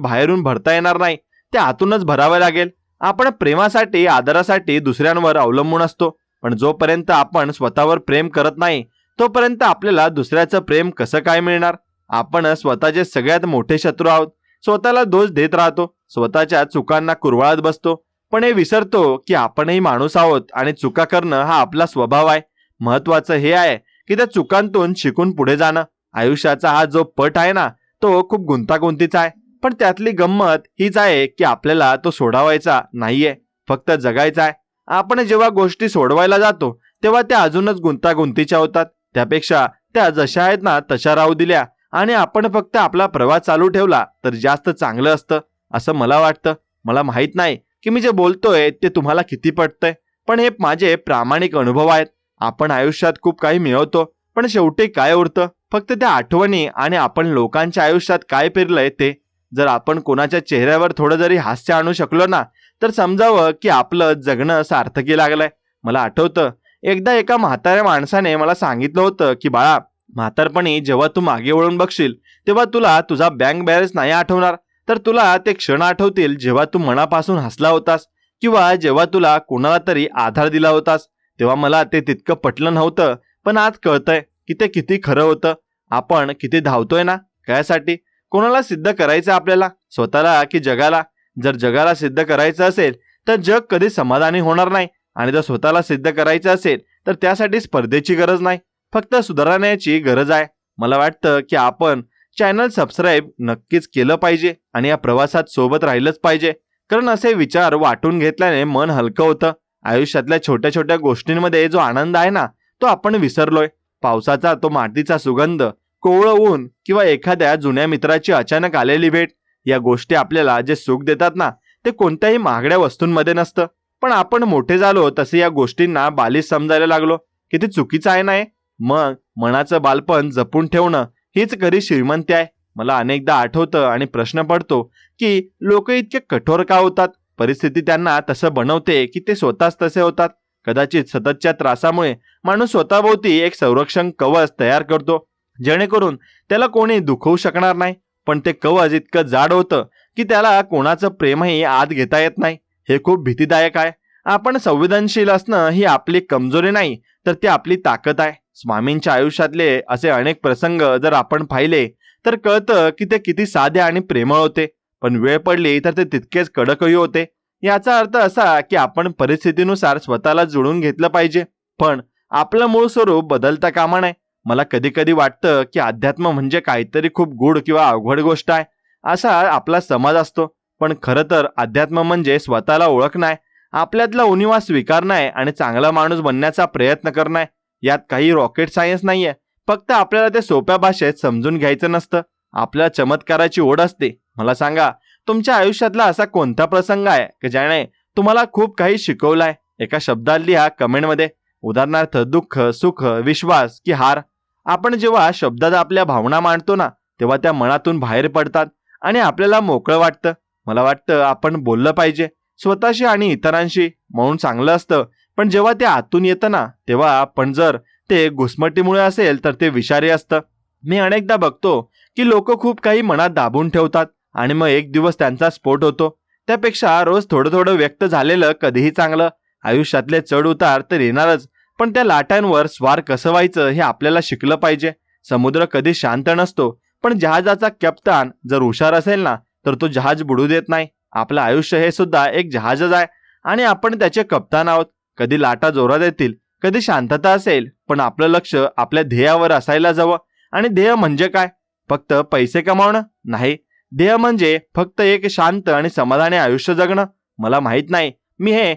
बाहेरून भरता येणार नाही, ते आतूनच भरावे लागेल. आपण प्रेमासाठी, आदरासाठी दुसऱ्यांवर अवलंबून असतो, पण जोपर्यंत आपण स्वतःवर प्रेम करत नाही तोपर्यंत आपल्याला दुसऱ्याचं प्रेम कसं काय मिळणार? आपण स्वतःचे सगळ्यात मोठे शत्रू आहोत. स्वतःला दोष देत राहतो, स्वतःच्या चुकांना कुरवाळत बसतो, पण हे विसरतो की आपणही माणूस आहोत आणि चुका करणं हा आपला स्वभाव आहे. महत्वाचं हे आहे की त्या चुकांतून शिकून पुढे जाणं. आयुष्याचा हा जो पट आहे ना, तो खूप गुंतागुंतीचा आहे, पण त्यातली गंमत हीच आहे की आपल्याला तो सोडवायचा नाहीये, फक्त जगायचा आहे. आपण जेव्हा गोष्टी सोडवायला जातो तेव्हा त्या अजूनच गुंतागुंतीच्या होतात. त्यापेक्षा त्या जशा आहेत ना तशा राहू दिल्या आणि आपण फक्त आपला प्रवास चालू ठेवला तर जास्त चांगलं असतं असं मला वाटतं. मला माहित नाही की मी जे बोलतोय ते तुम्हाला किती पटतंय, पण हे माझे प्रामाणिक अनुभव आहेत. आपण आयुष्यात खूप काही मिळवतो, पण शेवटी काय उरतं? फक्त त्या आठवणी आणि आपण लोकांच्या आयुष्यात काय पेरलंय ते. जर आपण कोणाच्या चेहऱ्यावर थोडं जरी हास्य आणू शकलो ना, तर समजावं की आपलं जगणं सार्थकी लागलंय. मला आठवतं एकदा एका म्हाताऱ्या माणसाने मला सांगितलं होतं की बाळा, म्हातारपणी जेव्हा तू मागे वळून बघशील तेव्हा तुला तुझा बँक बॅलन्स नाही आठवणार, तर तुला ते क्षण आठवतील जेव्हा तू मनापासून हसला होतास किंवा जेव्हा तुला कोणाला तरी आधार दिला होतास. तेव्हा मला ते तितकं पटलं नव्हतं, पण आज कळतंय की ते किती खरं होतं. आपण किती धावतोय ना कायसाठी? कोणाला सिद्ध करायचं आपल्याला, स्वतःला की जगाला? जर जगाला सिद्ध करायचं असेल तर जग कधी समाधानी होणार नाही, आणि जर स्वतःला सिद्ध करायचं असेल तर त्यासाठी स्पर्धेची गरज नाही, फक्त सुधारण्याची गरज आहे. मला वाटतं की आपण चॅनल सबस्क्राईब नक्कीच केलं पाहिजे आणि या प्रवासात सोबत राहिलंच पाहिजे, कारण असे विचार वाटून घेतल्याने मन हलकं होतं. आयुष्यातल्या छोट्या छोट्या गोष्टींमध्ये जो आनंद आहे ना, तो आपण विसरलोय. पावसाचा तो मातीचा सुगंध, कोवळं ऊन किंवा एखाद्या जुन्या मित्राची अचानक आलेली भेट, या गोष्टी आपल्याला जे सुख देतात ना, ते कोणत्याही महागड्या वस्तूंमध्ये नसतं. पण आपण मोठे झालो तसे या गोष्टींना बालिश समजायला लागलो. किती चुकीचं आहे ना हे? मग मनाचं बालपण जपून ठेवणं हीच खरी श्रीमंती आहे. मला अनेकदा आठवतं आणि प्रश्न पडतो की लोक इतके कठोर का होतात? परिस्थिती त्यांना तसं बनवते की ते स्वतःच तसे होतात. कदाचित सततच्या त्रासामुळे माणूस स्वतःभोवती एक संरक्षण कवच तयार करतो, जेणेकरून त्याला कोणी दुखवू शकणार नाही. पण ते कवच इतकं जाड होतं की त्याला कोणाचं प्रेमही आत घेता येत नाही. हे खूप भीतीदायक आहे. आपण संवेदनशील असणं ही आपली कमजोरी नाही, तर ती आपली ताकद आहे. स्वामींच्या आयुष्यातले असे अनेक प्रसंग जर आपण पाहिले तर कळतं की ते किती साधे आणि प्रेमळ होते, पण वेळ पडली तर ते तितकेच कडकही होते. याचा अर्थ असा की आपण परिस्थितीनुसार स्वतःला जुळून घेतलं पाहिजे, पण आपलं मूळ स्वरूप बदलता कामा नये. मला कधी कधी वाटतं की अध्यात्म म्हणजे काहीतरी खूप गूढ किंवा अवघड गोष्ट आहे असा आपला समज असतो, पण खरं तर अध्यात्म म्हणजे स्वतःला ओळखणं आहे, आपल्यातला उणिवा स्वीकारणं आहे आणि चांगला माणूस बनण्याचा प्रयत्न करणं आहे. यात काही रॉकेट सायन्स नाहीये, फक्त आपल्याला ते सोप्या भाषेत समजून घ्यायचं नसतं. आपल्या चमत्काराची ओढ असते. मला सांगा, तुमच्या आयुष्यातला असा कोणता प्रसंग आहे की ज्याने तुम्हाला खूप काही शिकवलाय? एका शब्दात लिहा कमेंटमध्ये. उदाहरणार्थ दुःख, सुख, विश्वास की हार. आपण जेव्हा शब्दात आपल्या भावना मांडतो ना, तेव्हा त्या मनातून बाहेर पडतात आणि आपल्याला मोकळं वाटतं. मला वाटतं आपण बोललं पाहिजे, स्वतःशी आणि इतरांशी. म्हणून चांगलं असतं, पण जेव्हा ते आतून येतं ना तेव्हा, पण जर ते घुसमटीमुळे असेल तर ते विषारी असतं. मी अनेकदा बघतो की लोक खूप काही मनात दाबून ठेवतात आणि मग एक दिवस त्यांचा स्फोट होतो. त्यापेक्षा रोज थोडं थोडं व्यक्त झालेलं कधीही चांगलं. आयुष्यातले चढ उतार तर येणारच, पण त्या लाटांवर स्वार कसं व्हायचं हे आपल्याला शिकलं पाहिजे. समुद्र कधी शांत नसतो, पण जहाजाचा कप्तान जर हुशार असेल ना, तर तो जहाज बुडू देत नाही. आपलं आयुष्य हे सुद्धा एक जहाजच आहे आणि आपण त्याचे कप्तान आहोत. कधी लाटा जोरात येतील, कधी शांतता असेल, पण आपलं लक्ष आपल्या ध्येयावर असायला हवं. आणि ध्येय म्हणजे काय? फक्त पैसे कमावणं नाही. ध्येय म्हणजे फक्त एक शांत आणि समाधानी आयुष्य जगणं. मला माहित नाही मी हे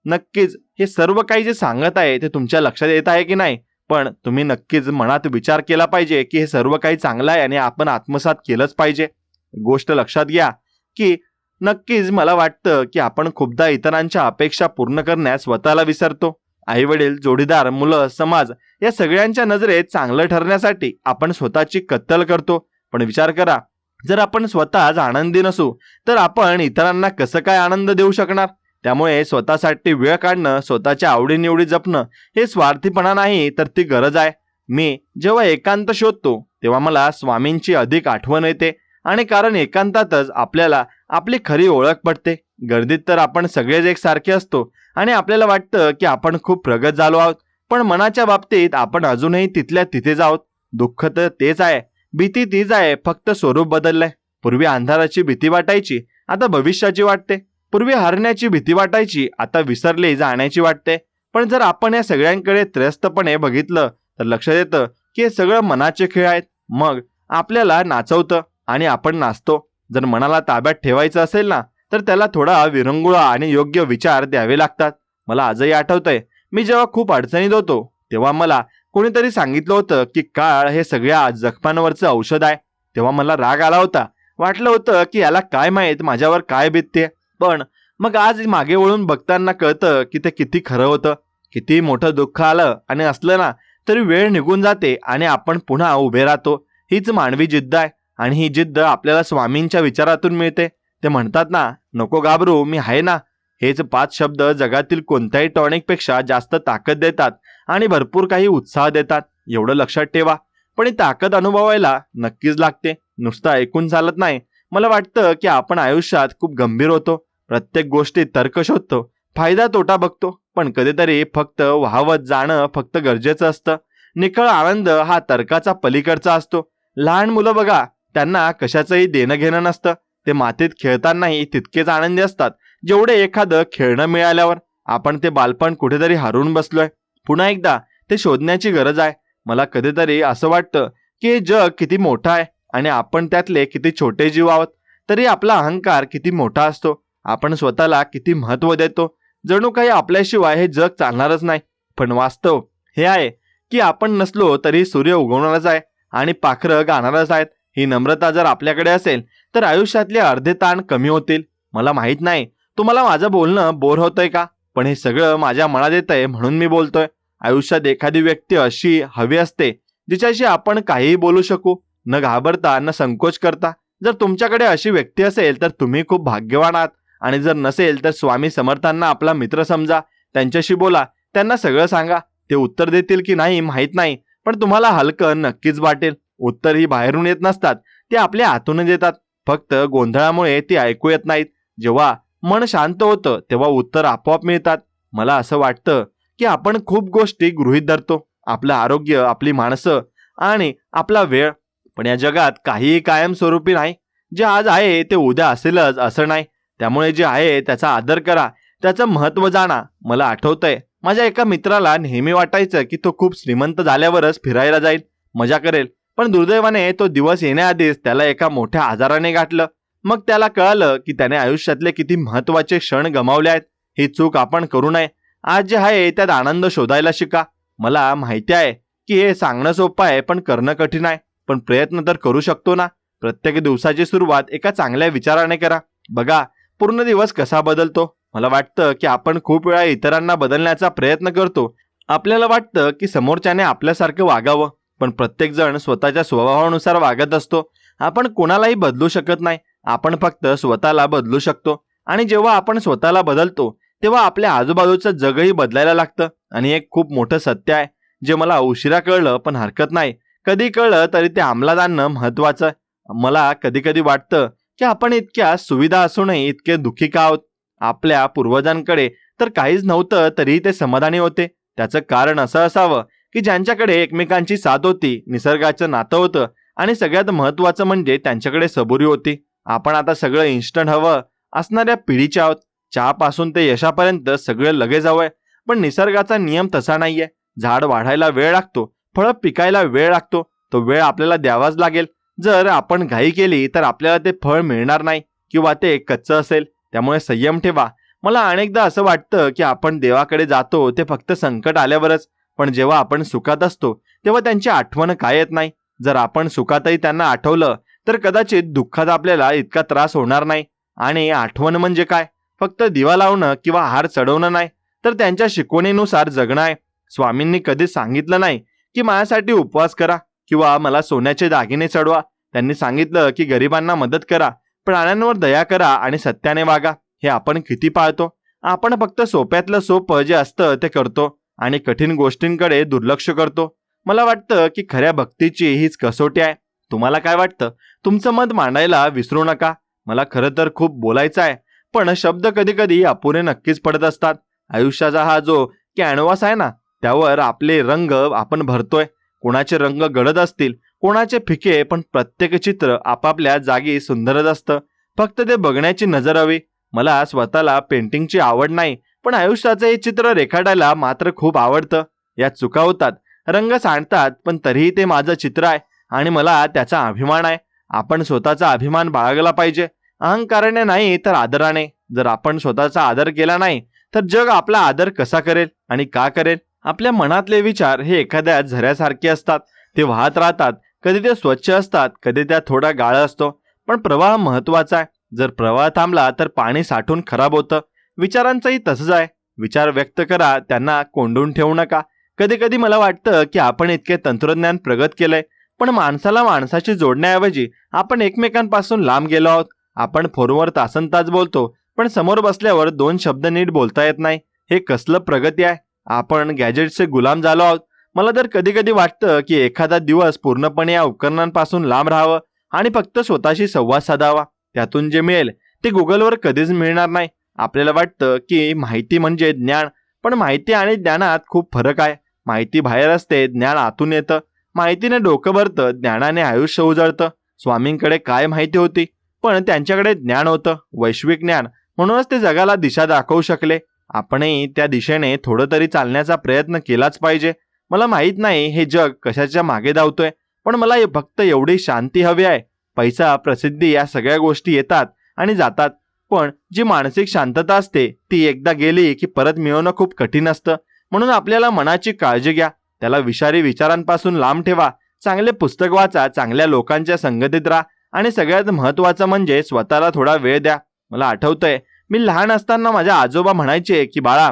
नक्कीच हे सर्व काही जे सांगत आहे ते तुमच्या लक्षात येत आहे की नाही, पण तुम्ही नक्कीच मनात विचार केला पाहिजे की हे सर्व काही चांगलं आहे आणि आपण आत्मसात केलंच पाहिजे. गोष्ट लक्षात घ्या की नक्कीच मला वाटतं की आपण खूपदा इतरांच्या अपेक्षा पूर्ण करण्यास स्वतःला विसरतो. आई वडील, जोडीदार, मुलं, समाज या सगळ्यांच्या नजरेत चांगलं ठरण्यासाठी आपण स्वतःची कत्तल करतो. पण विचार करा, जर आपण स्वतःच आनंदी नसू तर आपण इतरांना कसं काय आनंद देऊ शकणार? त्यामुळे स्वतःसाठी वेळ काढणं, स्वतःच्या आवडीनिवडी जपणं हे स्वार्थीपणा नाही तर ती गरज आहे. मी जेव्हा एकांत शोधतो तेव्हा मला स्वामींची अधिक आठवण येते. आणि कारण एकांतातच आपल्याला आपली खरी ओळख पडते. गर्दीत तर आपण सगळेच एकसारखे असतो आणि आपल्याला वाटतं की आपण खूप प्रगत झालो आहोत, पण मनाच्या बाबतीत आपण अजूनही तिथल्या तिथेच आहोत. दुःख तर तेच आहे, भीती तीच आहे, फक्त स्वरूप बदललंय. पूर्वी अंधाराची भीती वाटायची, आता भविष्याची वाटते. पूर्वी हरण्याची भीती वाटायची, आता विसरले जाण्याची वाटते. पण जर आपण या सगळ्यांकडे त्रयस्थपणे बघितलं तर लक्षात येतं की हे सगळं मनाचे खेळ आहेत. मग आपल्याला नाचवतं आणि आपण नाचतो. जर मनाला ताब्यात ठेवायचं असेल ना, तर त्याला थोडा विरंगुळा आणि योग्य विचार द्यावे लागतात. मला आजही आठवतंय, मी जेव्हा खूप अडचणीत होतो तेव्हा मला कोणीतरी सांगितलं होतं की काळ हे सगळ्या जखमांवरचं औषध आहे. तेव्हा मला राग आला होता. वाटलं होतं की याला काय माहीत माझ्यावर काय बीतते. पण मग आज मागे वळून बघताना कळतं की ते किती खरं होतं. किती मोठं दुःख आलं आणि असलं ना तरी वेळ निघून जाते आणि आपण पुन्हा उभे राहतो. हीच मानवी जिद्द आहे आणि ही जिद्द आपल्याला स्वामींच्या विचारातून मिळते. ते म्हणतात ना, नको घाबरू, मी आहे ना. हेच 5 शब्द जगातील कोणत्याही टॉनिकपेक्षा जास्त ताकद देतात आणि भरपूर काही उत्साह देतात. एवढं लक्षात ठेवा. पण ही ताकद अनुभवायला नक्कीच लागते, नुसतं ऐकून चालत नाही. मला वाटतं की आपण आयुष्यात खूप गंभीर होतो. प्रत्येक गोष्टीत तर्क शोधतो, फायदा तोटा बघतो. पण कधीतरी फक्त वाहवत जाणं फक्त गरजेचं असतं. निखळ आनंद हा तर्काचा पलीकडचा असतो. लहान मुलं बघा, त्यांना कशाचंही देणं घेणं नसतं. ते मातीत खेळतानाही तितकेच आनंदी असतात जेवढे एखादं खेळणं मिळाल्यावर. आपण ते बालपण कुठेतरी हरवून बसलोय. पुन्हा एकदा ते शोधण्याची गरज आहे. मला कधीतरी असं वाटतं की हे जग किती मोठं आहे आणि आपण त्यातले किती छोटे जीव आहोत. तरी आपला अहंकार किती मोठा असतो. आपण स्वतःला किती महत्त्व देतो, जणू काही आपल्याशिवाय हे जग चालणारच नाही. पण वास्तव हे आहे की आपण नसलो तरी सूर्य उगवणारच आहे आणि पाखरं गाणारच आहेत. ही नम्रता जर आपल्याकडे असेल तर आयुष्यातले अर्धे ताण कमी होतील. मला माहित नाही तुम्हाला माझं बोलणं बोर होतंय का, पण हे सगळं माझ्या मनात येतंय म्हणून मी बोलतोय. आयुष्यात एखादी व्यक्ती अशी हवी असते जिच्याशी आपण काहीही बोलू शकू, न घाबरता न संकोच करता. जर तुमच्याकडे अशी व्यक्ती असेल तर तुम्ही खूप भाग्यवान आहात. आणि जर नसेल तर स्वामी समर्थांना आपला मित्र समजा, त्यांच्याशी बोला, त्यांना सगळं सांगा. ते उत्तर देतील की नाही माहीत नाही, पण तुम्हाला हलकं नक्कीच वाटेल. उत्तर ही बाहेरून येत नसतात, ते आपल्या आतूनच येतात. फक्त गोंधळामुळे ती ऐकू येत नाहीत. जेव्हा मन शांत होतं तेव्हा उत्तर आपोआप मिळतात. मला असं वाटतं की आपण खूप गोष्टी गृहीत धरतो, आपलं आरोग्य, आपली माणसं आणि आपला वेळ. पण या जगात काहीही कायमस्वरूपी नाही. जे आज आहे ते उद्या असेलच असं नाही. त्यामुळे जे आहे त्याचा आदर करा, त्याचं महत्त्व जाणा. मला आठवतंय, माझ्या एका मित्राला नेहमी वाटायचं की तो खूप श्रीमंत झाल्यावरच फिरायला जाईल, मजा करेल. पण दुर्दैवाने तो दिवस येण्याआधीच त्याला एका मोठ्या आजाराने गाठलं. मग त्याला कळालं की त्याने आयुष्यातले किती महत्त्वाचे क्षण गमावले आहेत. ही चूक आपण करू नये. आज जे आहे त्यात आनंद शोधायला शिका. मला माहिती आहे की हे सांगणं सोपं आहे पण करणं कठीण आहे. पण प्रयत्न तर करू शकतो ना. प्रत्येक दिवसाची सुरुवात एका चांगल्या विचाराने करा. बघा पूर्ण दिवस कसा बदलतो. मला वाटतं की आपण खूप वेळा इतरांना बदलण्याचा प्रयत्न करतो. आपल्याला वाटतं की समोरच्याने आपल्यासारखं वागावं, पण प्रत्येक जण स्वतःच्या स्वभावानुसार वागत असतो. आपण कोणालाही बदलू शकत नाही, आपण फक्त स्वतःला बदलू शकतो. आणि जेव्हा आपण स्वतःला बदलतो तेव्हा आपल्या आजूबाजूचं जगही बदलायला लागतं. आणि एक खूप मोठं सत्य आहे जे मला उशिरा कळलं, पण हरकत नाही. कधी कळलं तरी ते अंमलात आणणं महत्त्वाचं. मला कधी कधी वाटतं की आपण इतक्या सुविधा असूनही इतके दुःखी का आहोत. आपल्या पूर्वजांकडे तर काहीच नव्हतं तरी ते समाधानी होते. त्याचं कारण असं असावं की ज्यांच्याकडे एकमेकांची साथ होती, निसर्गाचं नातं होतं आणि सगळ्यात महत्त्वाचं म्हणजे त्यांच्याकडे सबुरी होती. आपण आता सगळं इन्स्टंट हवं असणाऱ्या पिढीच्या आहोत. चहापासून ते यशापर्यंत सगळं लगेच हवंय. पण निसर्गाचा नियम तसा नाहीये. झाड वाढायला वेळ लागतो, फळं पिकायला वेळ लागतो. तो वेळ आपल्याला द्यावाच लागेल. जर आपण घाई केली तर आपल्याला ते फळ मिळणार नाही किंवा ते कच्चं असेल. त्यामुळे संयम ठेवा. मला अनेकदा असं वाटतं की आपण देवाकडे जातो ते फक्त संकट आल्यावरच, पण जेव्हा आपण सुखात असतो तेव्हा त्यांची आठवण काय येत नाही. जर आपण सुखातही त्यांना आठवलं तर कदाचित दुःखात आपल्याला इतका त्रास होणार नाही. आणि आठवण म्हणजे काय? फक्त दिवा लावणं किंवा हार चढवणं नाही, तर त्यांच्या शिकवणीनुसार जगणं आहे. स्वामींनी कधीच सांगितलं नाही की माझ्यासाठी उपवास करा किंवा मला सोन्याचे दागिने चढवा. त्यांनी सांगितलं की गरिबांना मदत करा, प्राण्यांवर दया करा आणि सत्याने वागा. हे आपण किती पाळतो? आपण फक्त सोप्यातलं सोपं जे असतं ते करतो आणि कठीण गोष्टींकडे दुर्लक्ष करतो. मला वाटतं की खऱ्या भक्तीची हीच कसोटी आहे. तुम्हाला काय वाटतं? तुमचं मत मांडायला विसरू नका. मला खरं तर खूप बोलायचं आहे, पण शब्द कधी कधी अपुरे नक्कीच पडत असतात. आयुष्याचा हा जो कॅनव्हास आहे ना, त्यावर आपले रंग आपण भरतोय. कोणाचे रंग गडद असतील, कोणाचे फिके, पण प्रत्येक चित्र आपापल्या जागी सुंदरच असतं. फक्त ते बघण्याची नजर हवी. मला स्वतःला पेंटिंगची आवड नाही, पण आयुष्याचं हे चित्र रेखाटायला मात्र खूप आवडतं. यात चुका होतात, रंग सांडतात, पण तरीही ते माझं चित्र आहे आणि मला त्याचा अभिमान आहे. आपण स्वतःचा अभिमान बाळगला पाहिजे, अहंकाराने नाही तर आदराने. जर आपण स्वतःचा आदर केला नाही तर जग आपला आदर कसा करेल आणि का करेल? आपल्या मनातले विचार हे एखाद्या झऱ्यासारखे असतात. ते वाहत राहतात. कधी ते स्वच्छ असतात, कधी त्यात थोडा गाळ असतो, पण प्रवाह महत्वाचा आहे. जर प्रवाह थांबला तर पाणी साठून खराब होतं. विचारांचंही तसंच आहे. विचार व्यक्त करा, त्यांना कोंडून ठेवू नका. कधी कधी मला वाटतं की आपण इतके तंत्रज्ञान प्रगत केलंय, पण माणसाला माणसाशी जोडण्याऐवजी आपण एकमेकांपासून लांब गेलो आहोत. आपण फोनवर तासनतास बोलतो, पण समोर बसल्यावर दोन शब्द नीट बोलता येत नाही. हे कसलं प्रगती आहे? आपण गॅजेट्सचे गुलाम झालो आहोत. मला तर कधी कधी वाटतं की एखादा दिवस पूर्णपणे या उपकरणांपासून लांब राहावं आणि फक्त स्वतःशी संवाद साधावा. त्यातून जे मिळेल ते गुगलवर कधीच मिळणार नाही. आपल्याला वाटतं की माहिती म्हणजे ज्ञान, पण माहिती आणि ज्ञानात खूप फरक आहे. माहिती बाहेर असते, ज्ञान आतून येतं. माहितीने डोकं भरतं, ज्ञानाने आयुष्य उजळतं. स्वामींकडे काय माहिती होती, पण त्यांच्याकडे ज्ञान होतं, वैश्विक ज्ञान. म्हणूनच ते जगाला दिशा दाखवू शकले. आपणही त्या दिशेने थोडं तरी चालण्याचा प्रयत्न केलाच पाहिजे. मला माहित नाही हे जग कशाच्या मागे धावतोय, पण मला फक्त एवढी शांती हवी आहे. पैसा, प्रसिद्धी या सगळ्या गोष्टी येतात आणि जातात, पण जी मानसिक शांतता असते ती एकदा गेली की परत मिळवणं खूप कठीण असतं. म्हणून आपल्याला मनाची काळजी घ्या, त्याला विषारी विचारांपासून लांब ठेवा, चांगले पुस्तक वाचा, चांगल्या लोकांच्या संगतीत राहा आणि सगळ्यात महत्त्वाचं म्हणजे स्वतःला थोडा वेळ द्या. मला आठवतंय, मी लहान असताना माझ्या आजोबा म्हणायचे की बाळा,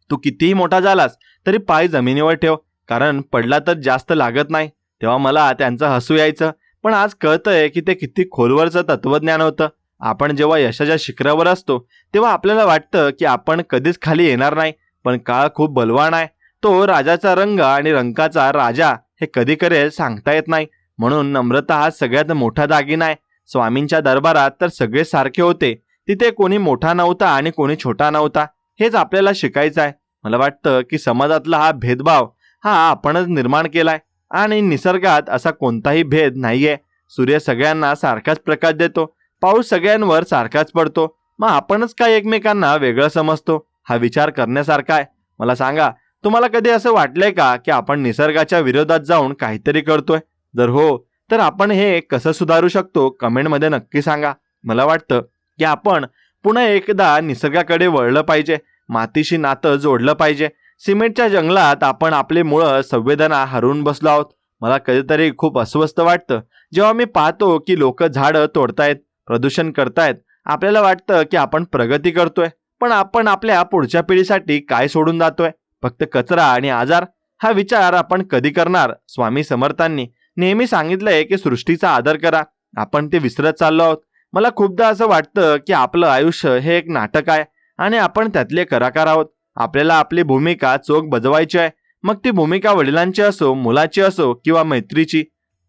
तू कितीही मोठा झालास तरी पाय जमिनीवर ठेव, कारण पडला तर जास्त लागत नाही. तेव्हा मला त्यांचं हसू यायचं, पण आज कळतंय की ते किती खोलवरचं तत्वज्ञान होतं. आपण जेव्हा यशाच्या शिखरावर असतो तेव्हा आपल्याला वाटतं की आपण कधीच खाली येणार नाही, पण काळ खूप बलवान आहे. तो राजाचा रंग आणि रंकाचा राजा हे कधी करेल सांगता येत नाही. म्हणून नम्रता हा सगळ्यात मोठा दागिना आहे. स्वामींच्या दरबारात तर सगळे सारखे होते. तिथे कोणी मोठा नव्हता आणि कोणी छोटा नव्हता. हेच आपल्याला शिकायचं आहे. मला वाटतं की समाजातला हा भेदभाव हा आपणच निर्माण केलाय आणि निसर्गात असा कोणताही भेद नाहीये. सूर्य सगळ्यांना सारखाच प्रकाश देतो, पाऊस सगळ्यांवर सारखाच पडतो. मग आपणच काय एकमेकांना वेगळं समजतो? हा विचार करण्यासारखा आहे. मला सांगा, तुम्हाला कधी असं वाटलंय का की आपण निसर्गाच्या विरोधात जाऊन काहीतरी करतोय? जर हो, तर आपण हे कसं सुधारू शकतो कमेंटमध्ये नक्की सांगा. मला वाटतं की आपण पुन्हा एकदा निसर्गाकडे वळलं पाहिजे, मातीशी नातं जोडलं पाहिजे. सिमेंटच्या जंगलात आपण आपले मुळं संवेदना हरवून बसलो आहोत. मला कधीतरी खूप अस्वस्थ वाटतं जेव्हा मी पाहतो की लोक झाडं तोडतायत, प्रदूषण करतायत. आपल्याला वाटतं की आपण प्रगती करतोय, पण आपण आपल्या पुढच्या पिढीसाठी काय सोडून जातोय? फक्त कचरा आणि आजार. हा विचार आपण कधी करणार? स्वामी समर्थांनी नेहमी सांगितलंय की सृष्टीचा आदर करा. आपण ते विसरत चाललो आहोत. मला खूपदा असं वाटतं की आपलं आयुष्य हे एक नाटक आहे आणि आपण त्यातले कलाकार आहोत. आपल्याला आपली भूमिका चोख बजवायची आहे. मग ती भूमिका वडिलांची असो, मुलाची असो किंवा मैत्रीची.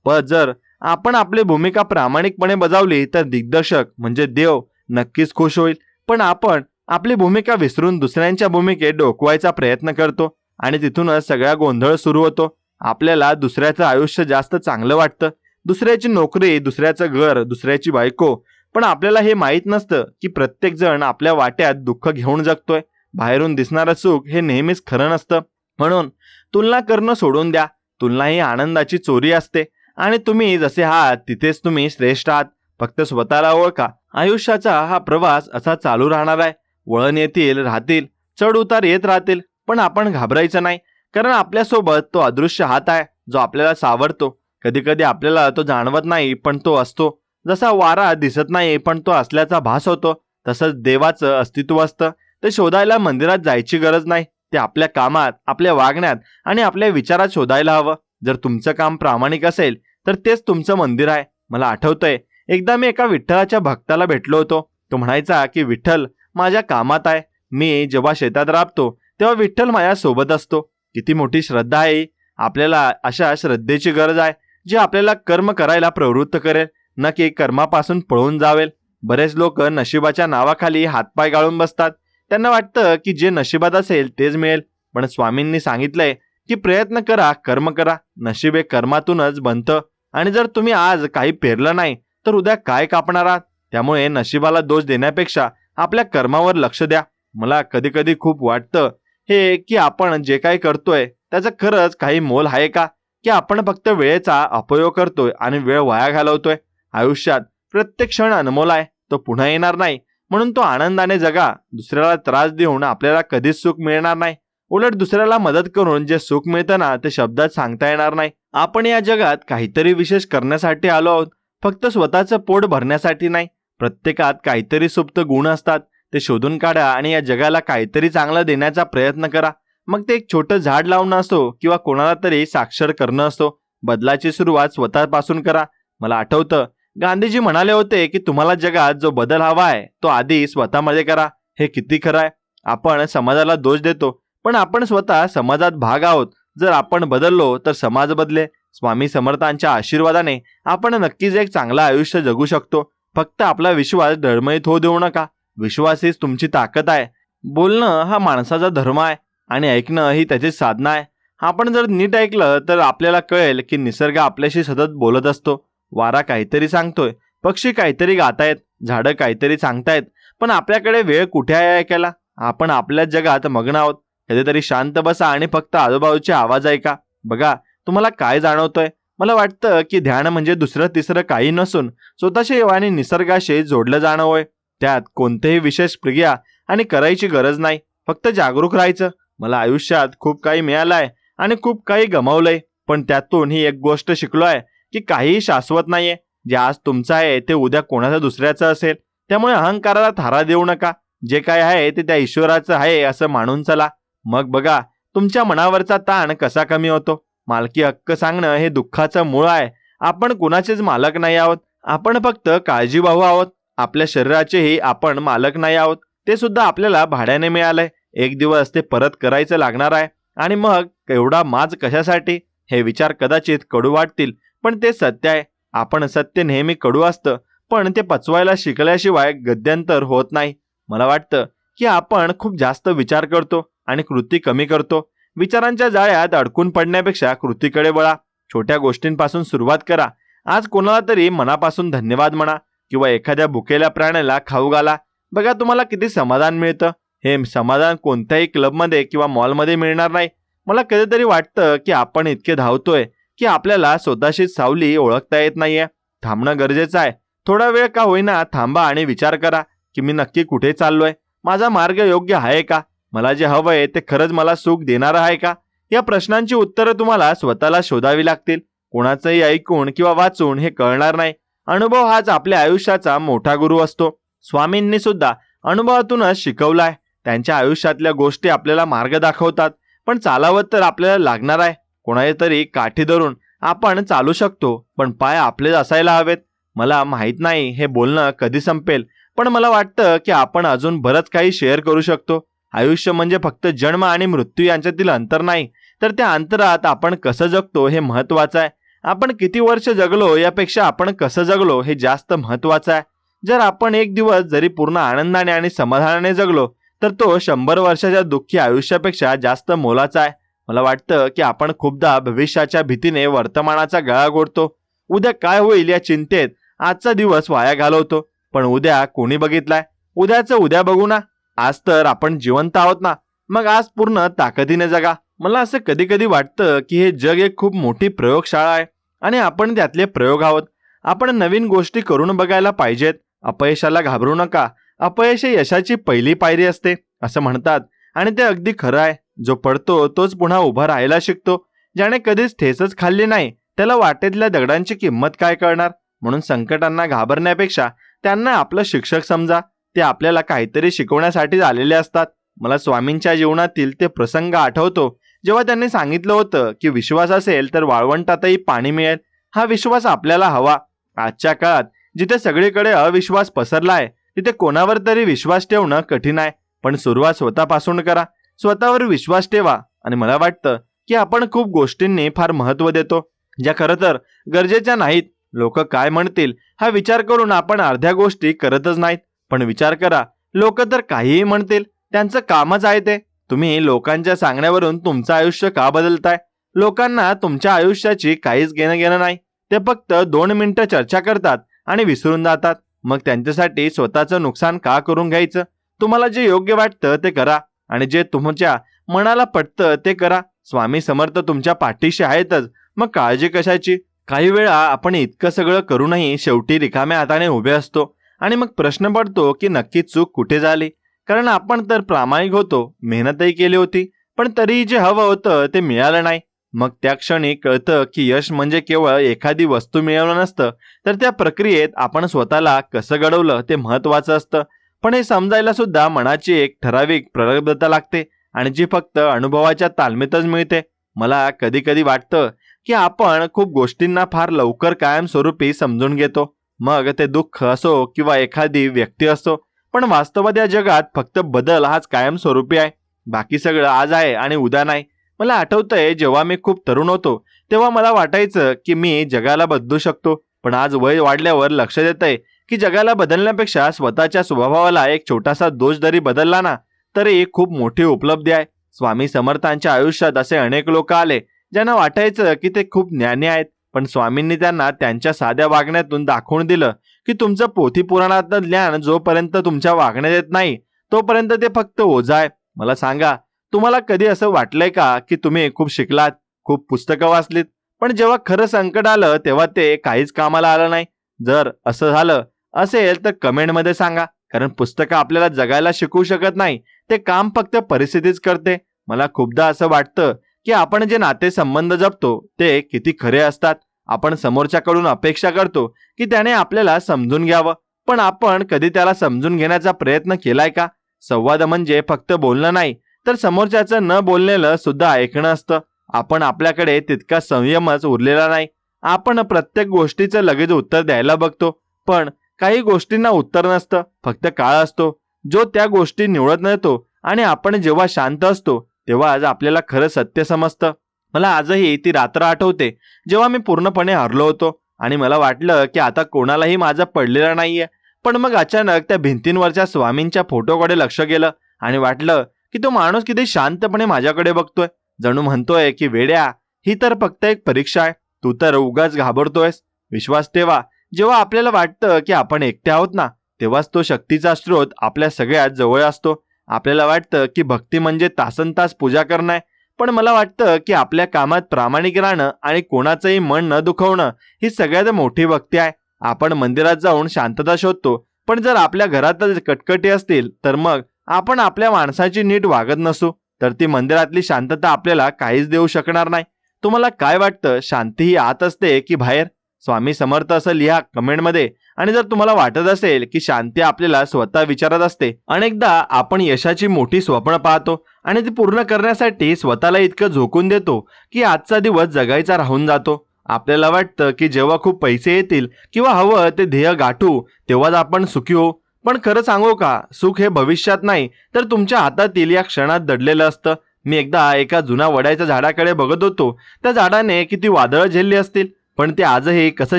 पण जर आपण आपली भूमिका प्रामाणिकपणे बजावली तर दिग्दर्शक म्हणजे देव नक्कीच खुश होईल. पण आपण आपली भूमिका विसरून दुसऱ्यांच्या भूमिकेत डोकवायचा प्रयत्न करतो आणि तिथूनच सगळा गोंधळ सुरू होतो. आपल्याला दुसऱ्याचं आयुष्य जास्त चांगलं वाटतं, दुसऱ्याची नोकरी, दुसऱ्याचं घर, दुसऱ्याची बायको. पण आपल्याला हे माहीत नसतं की प्रत्येक जण आपल्या वाट्यात दुःख घेऊन जगतोय. बाहेरून दिसणारं सुख हे नेहमीच खरं नसतं. म्हणून तुलना करणं सोडून द्या. तुलना ही आनंदाची चोरी असते आणि तुम्ही जसे आहात तिथेच तुम्ही श्रेष्ठ आहात. फक्त स्वतःला ओळखा. आयुष्याचा हा प्रवास असा चालू राहणार आहे. वळण येतील राहतील, चढ उतार येत राहतील, पण आपण घाबरायचं नाही, कारण आपल्यासोबत तो अदृश्य हात आहे जो आपल्याला सावरतो. कधी कधी आपल्याला तो जाणवत नाही, पण तो असतो. जसा वारा दिसत नाही पण तो असल्याचा भास होतो, तसंच देवाचं अस्तित्व असतं. ते शोधायला मंदिरात जायची गरज नाही, ते आपल्या कामात, आपल्या वागण्यात आणि आपल्या विचारात शोधायला हवं. जर तुमचं काम प्रामाणिक असेल तर तेच तुमचं मंदिर आहे. मला आठवतंय, एकदा मी एका विठ्ठलाच्या भक्ताला भेटलो होतो. तो म्हणायचा की विठ्ठल माझ्या कामात आहे. मी जेव्हा शेतात राबतो तेव्हा विठ्ठल माझ्या सोबत असतो. किती मोठी श्रद्धा आहे! आपल्याला अशा श्रद्धेची गरज आहे जी आपल्याला कर्म करायला प्रवृत्त करेल, न की कर्मापासून पळून जावेल. बरेच लोक नशिबाच्या नावाखाली हातपाय गाळून बसतात. त्यांना वाटतं की जे नशिबात असेल तेच मिळेल. पण स्वामींनी सांगितलंय की प्रयत्न करा, कर्म करा. नशीब हे कर्मातूनच बनतं. आणि जर तुम्ही आज काही पेरलं नाही तर उद्या काय कापणार आहात? त्यामुळे नशिबाला दोष देण्यापेक्षा आपल्या कर्मावर लक्ष द्या. मला कधी कधी खूप वाटतं हे की आपण जे काही करतोय त्याचं खरंच काही मोल आहे का? की आपण फक्त वेळेचा अपयोग करतोय आणि वेळ वाया घालवतोय? आयुष्यात प्रत्येक क्षण अनमोल आहे, तो पुन्हा येणार नाही. म्हणून तो आनंदाने जगा. दुसऱ्याला त्रास देऊन आपल्याला कधीच सुख मिळणार नाही. उलट दुसऱ्याला मदत करून जे सुख मिळतं ना, ते शब्दात सांगता येणार नाही. आपण या जगात काहीतरी विशेष करण्यासाठी आलो आहोत, फक्त स्वतःचं पोट भरण्यासाठी नाही. प्रत्येकात काहीतरी सुप्त गुण असतात, ते शोधून काढा आणि या जगाला काहीतरी चांगलं देण्याचा प्रयत्न करा. मग ते एक छोटं झाड लावणं असो किंवा कोणाला तरी साक्षर करणं असो, बदलाची सुरुवात स्वतःपासून करा. मला आठवतं, गांधीजी म्हणाले होते की तुम्हाला जगात जो बदल हवा आहे तो आधी स्वतःमध्ये करा. हे किती खरं आहे! आपण समाजाला दोष देतो, पण आपण स्वतः समाजात भाग आहोत. जर आपण बदललो तर समाज बदले. स्वामी समर्थांच्या आशीर्वादाने आपण नक्कीच एक चांगलं आयुष्य जगू शकतो. फक्त आपला विश्वास डळमळीत होऊ देऊ नका. विश्वास हीच तुमची ताकद आहे. बोलणं हा माणसाचा धर्म आहे आणि ऐकणं ही त्याची साधना आहे. आपण जर नीट ऐकलं तर आपल्याला कळेल की निसर्ग आपल्याशी सतत बोलत असतो. वारा काहीतरी सांगतोय, पक्षी काहीतरी गातायत, झाडं काहीतरी सांगतायत, पण आपल्याकडे वेळ कुठे आहे ऐकायला? आपण आपल्या जगात मग्न आहोत. कधीतरी शांत बसा आणि फक्त आजूबाजूचे आवाज ऐका. बघा तुम्हाला काय जाणवतंय. मला वाटतं की ध्यान म्हणजे दुसरं तिसरं काही नसून स्वतःशी आणि निसर्गाशी जोडलं जाणं होय. त्यात कोणतेही विशेष क्रिया आणि करायची गरज नाही, फक्त जागरूक राहायचं. मला आयुष्यात खूप काही मिळालंय आणि खूप काही गमावलंय, पण त्यातून ही एक गोष्ट शिकलोय की काहीही शाश्वत नाहीये. जे आज तुमचं आहे ते उद्या कोणाचं दुसऱ्याचं असेल. त्यामुळे अहंकाराला थारा देऊ नका. जे काय आहे ते त्या ईश्वराचं आहे असं मानून चला. मग बघा तुमच्या मनावरचा ताण कसा कमी होतो. मालकी हक्क सांगणं हे दुःखाचं मूळ आहे. आपण कुणाचेच मालक नाही आहोत, आपण फक्त काळजीवाहू आहोत. आपल्या शरीराचेही आपण मालक नाही आहोत, ते सुद्धा आपल्याला भाड्याने मिळालंय. एक दिवस ते परत करायचं लागणार आहे. आणि मग एवढा माज कशासाठी? हे विचार कदाचित कडू वाटतील, पण ते सत्य आहे. आपण सत्य नेहमी कडू असतं, पण ते पचवायला शिकल्याशिवाय गद्यांतर होत नाही. मला वाटतं की आपण खूप जास्त विचार करतो आणि कृती कमी करतो. विचारांच्या जाळ्यात अडकून पडण्यापेक्षा कृतीकडे वळा. छोट्या गोष्टींपासून सुरुवात करा. आज कोणाला तरी मनापासून धन्यवाद म्हणा किंवा एखाद्या भुकेल्या प्राण्याला खाऊ घाला. बघा तुम्हाला किती समाधान मिळतं. हे समाधान कोणत्याही क्लबमध्ये किंवा मॉलमध्ये मिळणार नाही. मला कधीतरी वाटतं की आपण इतके धावतोय की आपल्याला स्वतःशीच सावली ओळखता येत नाहीये. थांबणं गरजेचं आहे. थोडा वेळ का होईना थांबा आणि विचार करा की मी नक्की कुठे चाललोय. माझा मार्ग योग्य आहे का? मला जे हवंय ते खरंच मला सुख देणारं आहे का? या प्रश्नांची उत्तरं तुम्हाला स्वतःला शोधावी लागतील. कोणाचंही ऐकून किंवा वाचून हे कळणार नाही. अनुभव हाच आपल्या आयुष्याचा मोठा गुरु असतो. स्वामींनी सुद्धा अनुभवातूनच शिकवलाय. त्यांच्या आयुष्यातल्या गोष्टी आपल्याला मार्ग दाखवतात, पण चालावं तर आपल्याला लागणार आहे. कोणाच्या तरी काठी धरून आपण चालू शकतो, पण पाय आपलेच असायला हवेत. मला माहित नाही हे बोलणं कधी संपेल, पण मला वाटतं की आपण अजून बरंच काही शेअर करू शकतो. आयुष्य म्हणजे फक्त जन्म आणि मृत्यू यांच्यातील अंतर नाही, तर त्या अंतरात आपण कसं जगतो हे महत्वाचं आहे. आपण किती वर्ष जगलो यापेक्षा आपण कसं जगलो हे जास्त महत्वाचं आहे. जर आपण एक दिवस जरी पूर्ण आनंदाने आणि समाधानाने जगलो तर तो 100 वर्षाच्या दुःखी आयुष्यापेक्षा जास्त मोलाचा आहे. मला वाटतं की आपण खूपदा भविष्याच्या भीतीने वर्तमानाचा गळा घोटतो. उद्या काय होईल या चिंतेत आजचा दिवस वाया घालवतो. पण उद्या कोणी बघितलाय? उद्याचं उद्या बघू ना. आज तर आपण जिवंत आहोत ना, मग आज पूर्ण ताकदीने जगा. मला असं कधी कधी वाटतं की हे जग एक खूप मोठी प्रयोगशाळा आहे आणि आपण त्यातले प्रयोग आहोत. आपण नवीन गोष्टी करून बघायला पाहिजेत. अपयशाला घाबरू नका. अपयश हे यशाची पहिली पायरी असते असं म्हणतात आणि ते अगदी खरं आहे. जो पडतो तोच पुन्हा उभा राहायला शिकतो. ज्याने कधीच ठेचच खाल्ली नाही त्याला वाटेतल्या दगडांची किंमत काय कळणार. म्हणून संकटांना घाबरण्यापेक्षा त्यांना आपलं शिक्षक समजा. ते आपल्याला काहीतरी शिकवण्यासाठी आलेले असतात. मला स्वामींच्या जीवनातील ते प्रसंग आठवतो जेव्हा त्यांनी सांगितलं होतं की विश्वास असेल तर वाळवंटातही पाणी मिळेल. हा विश्वास आपल्याला हवा. आजच्या काळात जिथे सगळीकडे अविश्वास पसरलाय तिथे कोणावर तरी विश्वास ठेवणं कठीण आहे. पण सुरुवात स्वतःपासून करा. स्वतःवर विश्वास ठेवा. आणि मला वाटतं की आपण खूप गोष्टींनी फार महत्त्व देतो ज्या खरं तर गरजेच्या नाहीत. लोक काय म्हणतील हा विचार करून आपण अर्ध्या गोष्टी करतच नाहीत. पण विचार करा, लोक तर काहीही म्हणतील, त्यांचं कामच आहे ते. तुम्ही लोकांच्या सांगण्यावरून तुमचं आयुष्य का बदलताय? लोकांना तुमच्या आयुष्याची काहीच घेणं नाही. ते फक्त 2 मिनिटं चर्चा करतात आणि विसरून जातात. मग त्यांच्यासाठी स्वतःचं नुकसान का करून घ्यायचं? तुम्हाला जे योग्य वाटतं ते करा आणि जे तुमच्या मनाला पटतं ते करा. स्वामी समर्थ तुमच्या पाठीशी आहेतच, मग काळजी कशाची? काही वेळा आपण इतकं सगळं करूनही शेवटी रिकाम्या हाताने उभे असतो आणि मग प्रश्न पडतो की नक्की चूक कुठे झाली. कारण आपण तर प्रामाणिक होतो, मेहनतही केली होती, पण तरीही जे हवं होतं ते मिळालं नाही. मग त्या क्षणी कळतं की यश म्हणजे केवळ एखादी वस्तू मिळवणं नसतं, तर त्या प्रक्रियेत आपण स्वतःला कसं घडवलं ते महत्त्वाचं असतं. पण हे समजायला सुद्धा मनाची एक ठराविक प्रगल्भता लागते आणि जी फक्त अनुभवाच्या तालमीतच मिळते. मला कधी कधी वाटतं की आपण खूप गोष्टींना फार लवकर कायमस्वरूपी समजून घेतो. मग ते दुःख असो किंवा एखादी व्यक्ती असो. पण वास्तवात या जगात फक्त बदल हाच कायमस्वरूपी आहे. बाकी सगळं आज आहे आणि उद्या नाही. मला आठवतंय जेव्हा मी खूप तरुण होतो तेव्हा मला वाटायचं की मी जगाला बदलू शकतो. पण आज वय वाढल्यावर लक्षात येतंय की जगाला बदलण्यापेक्षा स्वतःच्या स्वभावाला एक छोटासा दोष जरी बदलला ना तरी खूप मोठी उपलब्धी आहे. स्वामी समर्थांच्या आयुष्यात असे अनेक लोक आले ज्यांना वाटायचं की ते खूप ज्ञानी आहेत. पण स्वामींनी त्यांना त्यांच्या साध्या वागण्यातून दाखवून दिलं की तुमचं पोथी पुराणातलं ज्ञान जोपर्यंत तुमच्या वागण्यात येत नाही तोपर्यंत ते फक्त ओझं आहे. मला सांगा, तुम्हाला कधी असं वाटलंय का की तुम्ही खूप शिकलात, खूप पुस्तकं वाचलीत, पण जेव्हा खरं संकट आलं तेव्हा ते काहीच कामाला आलं नाही? जर असं झालं असेल तर कमेंटमध्ये सांगा. कारण पुस्तकं आपल्याला जगायला शिकवू शकत नाही, ते काम फक्त परिस्थितीच करते. मला खूपदा असं वाटतं की आपण जे नातेसंबंध जपतो ते किती खरे असतात. आपण समोरच्याकडून अपेक्षा करतो की त्याने आपल्याला समजून घ्यावं, पण आपण कधी त्याला समजून घेण्याचा प्रयत्न केलाय का? संवाद म्हणजे फक्त बोलणं नाही, तर समोरच्याचं न बोललेलं सुद्धा ऐकणं असतं. आपण आपल्याकडे तितका संयमच उरलेला नाही. आपण प्रत्येक गोष्टीचं लगेच उत्तर द्यायला बघतो, पण काही गोष्टींना उत्तर नसतं, फक्त काळ असतो जो त्या गोष्टी निवडत नेतो. आणि आपण जेव्हा शांत असतो तेव्हा आज आपल्याला खरं सत्य समजतं. मला आजही ती रात्र आठवते जेव्हा मी पूर्णपणे हरलो होतो आणि मला वाटलं की आता कोणालाही माझं पडलेलं नाहीये. पण मग अचानक त्या भिंतींवरच्या स्वामींच्या फोटोकडे लक्ष गेलं आणि वाटलं की तो माणूस किती शांतपणे माझ्याकडे बघतोय. जणू म्हणतोय की वेड्या, ही तर फक्त एक परीक्षा आहे, तू तर उगाच घाबरतोयस. विश्वास ठेवा, जेव्हा आपल्याला वाटतं की आपण एकटे आहोत ना तेव्हाच तो शक्तीचा स्रोत आपल्या सगळ्यात जवळ असतो. आपल्याला वाटतं की भक्ती म्हणजे तासनतास पूजा करणं आहे, पण मला वाटतं की आपल्या कामात प्रामाणिक राहणं आणि कोणाचंही मन न दुखवणं ही सगळ्यात मोठी भक्ती आहे. आपण मंदिरात जाऊन शांतता शोधतो, पण जर आपल्या घरातच कटकटी असतील तर मग आपण आपल्या माणसाची नीट वागत नसू तर ती मंदिरातली शांतता आपल्याला काहीच देऊ शकणार नाही. तुम्हाला काय वाटतं, शांती ही आत असते की बाहेर? स्वामी समर्थ असं लिहा कमेंटमध्ये. आणि जर तुम्हाला वाटत असेल की शांती आपल्याला स्वतः विचारत असते, अनेकदा आपण यशाची मोठी स्वप्न पाहतो आणि ती पूर्ण करण्यासाठी स्वतःला इतकं झोकून देतो की आजचा दिवस जगायचा राहून जातो. आपल्याला वाटतं की जेव्हा खूप पैसे येतील किंवा हवं ते ध्येय गाठू तेव्हाच आपण सुखी होऊ. पण खरं सांगू का, सुख हे भविष्यात नाही तर तुमच्या हातातील या क्षणात दडलेलं असतं. मी एकदा एका जुन्या वडाच्या झाडाकडे बघत होतो. त्या झाडाने किती वादळं झेलली असतील, पण ते आजही कसं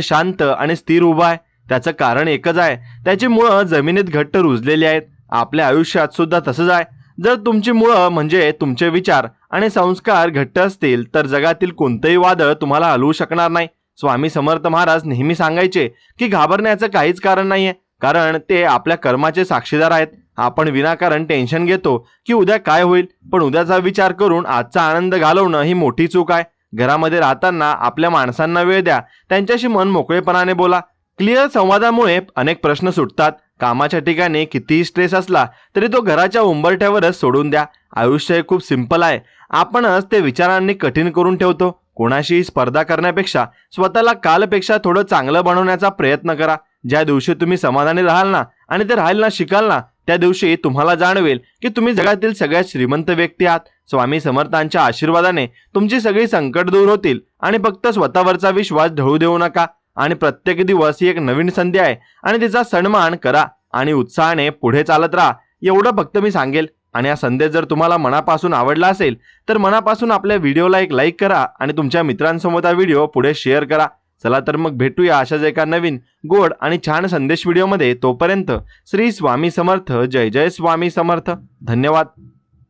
शांत आणि स्थिर उभं आहे. त्याचं कारण एकच आहे, त्याची मुळं जमिनीत घट्ट रुजलेली आहेत. आपल्या आयुष्यात सुद्धा तसंच आहे. जर तुमची मुळं म्हणजे तुमचे विचार आणि संस्कार घट्ट असतील तर जगातील कोणतंही वादळ तुम्हाला हलवू शकणार नाही. स्वामी समर्थ महाराज नेहमी सांगायचे की घाबरण्याचं काहीच कारण नाहीये, कारण ते आपल्या कर्माचे साक्षीदार आहेत. आपण विनाकारण टेन्शन घेतो की उद्या काय होईल, पण उद्याचा विचार करून आजचा आनंद घालवणं ही मोठी चूक आहे. घरामध्ये राहताना आपल्या माणसांना वेळ द्या, त्यांच्याशी मन मोकळेपणाने बोला. क्लिअर संवादामुळे अनेक प्रश्न सुटतात. कामाच्या ठिकाणी कितीही स्ट्रेस असला तरी तो घराच्या उंबरठ्यावरच सोडून द्या. आयुष्य हे खूप सिंपल आहे. आपणच ते विचारांनी कठीण करून ठेवतो. कोणाशी स्पर्धा करण्यापेक्षा स्वतःला कालपेक्षा थोडं चांगलं बनवण्याचा प्रयत्न करा. ज्या दिवशी तुम्ही समाधानी राहाल ना आणि ते राहायला शिकाल ना, त्या दिवशी तुम्हाला जाणवेल की तुम्ही जगातील सगळ्यात श्रीमंत व्यक्ती आहात. स्वामी समर्थांच्या आशीर्वादाने तुमची सगळी संकट दूर होतील आणि फक्त स्वतःवरचा विश्वास ढळू देऊ नका. आणि प्रत्येक दिवस ही एक नवीन संधी आहे आणि तिचा सन्मान करा आणि उत्साहाने पुढे चालत राहा. एवढं फक्त मी सांगेल. आणि हा संदेश जर तुम्हाला मनापासून आवडला असेल तर मनापासून आपल्या व्हिडिओला एक लाईक करा आणि तुमच्या मित्रांसमोर हा व्हिडिओ पुढे शेअर करा. चला तर मग भेटूया अशाच एका नवीन गोड आणि छान संदेश व्हिडिओमध्ये. तोपर्यंत श्री स्वामी समर्थ. जय जय स्वामी समर्थ. धन्यवाद.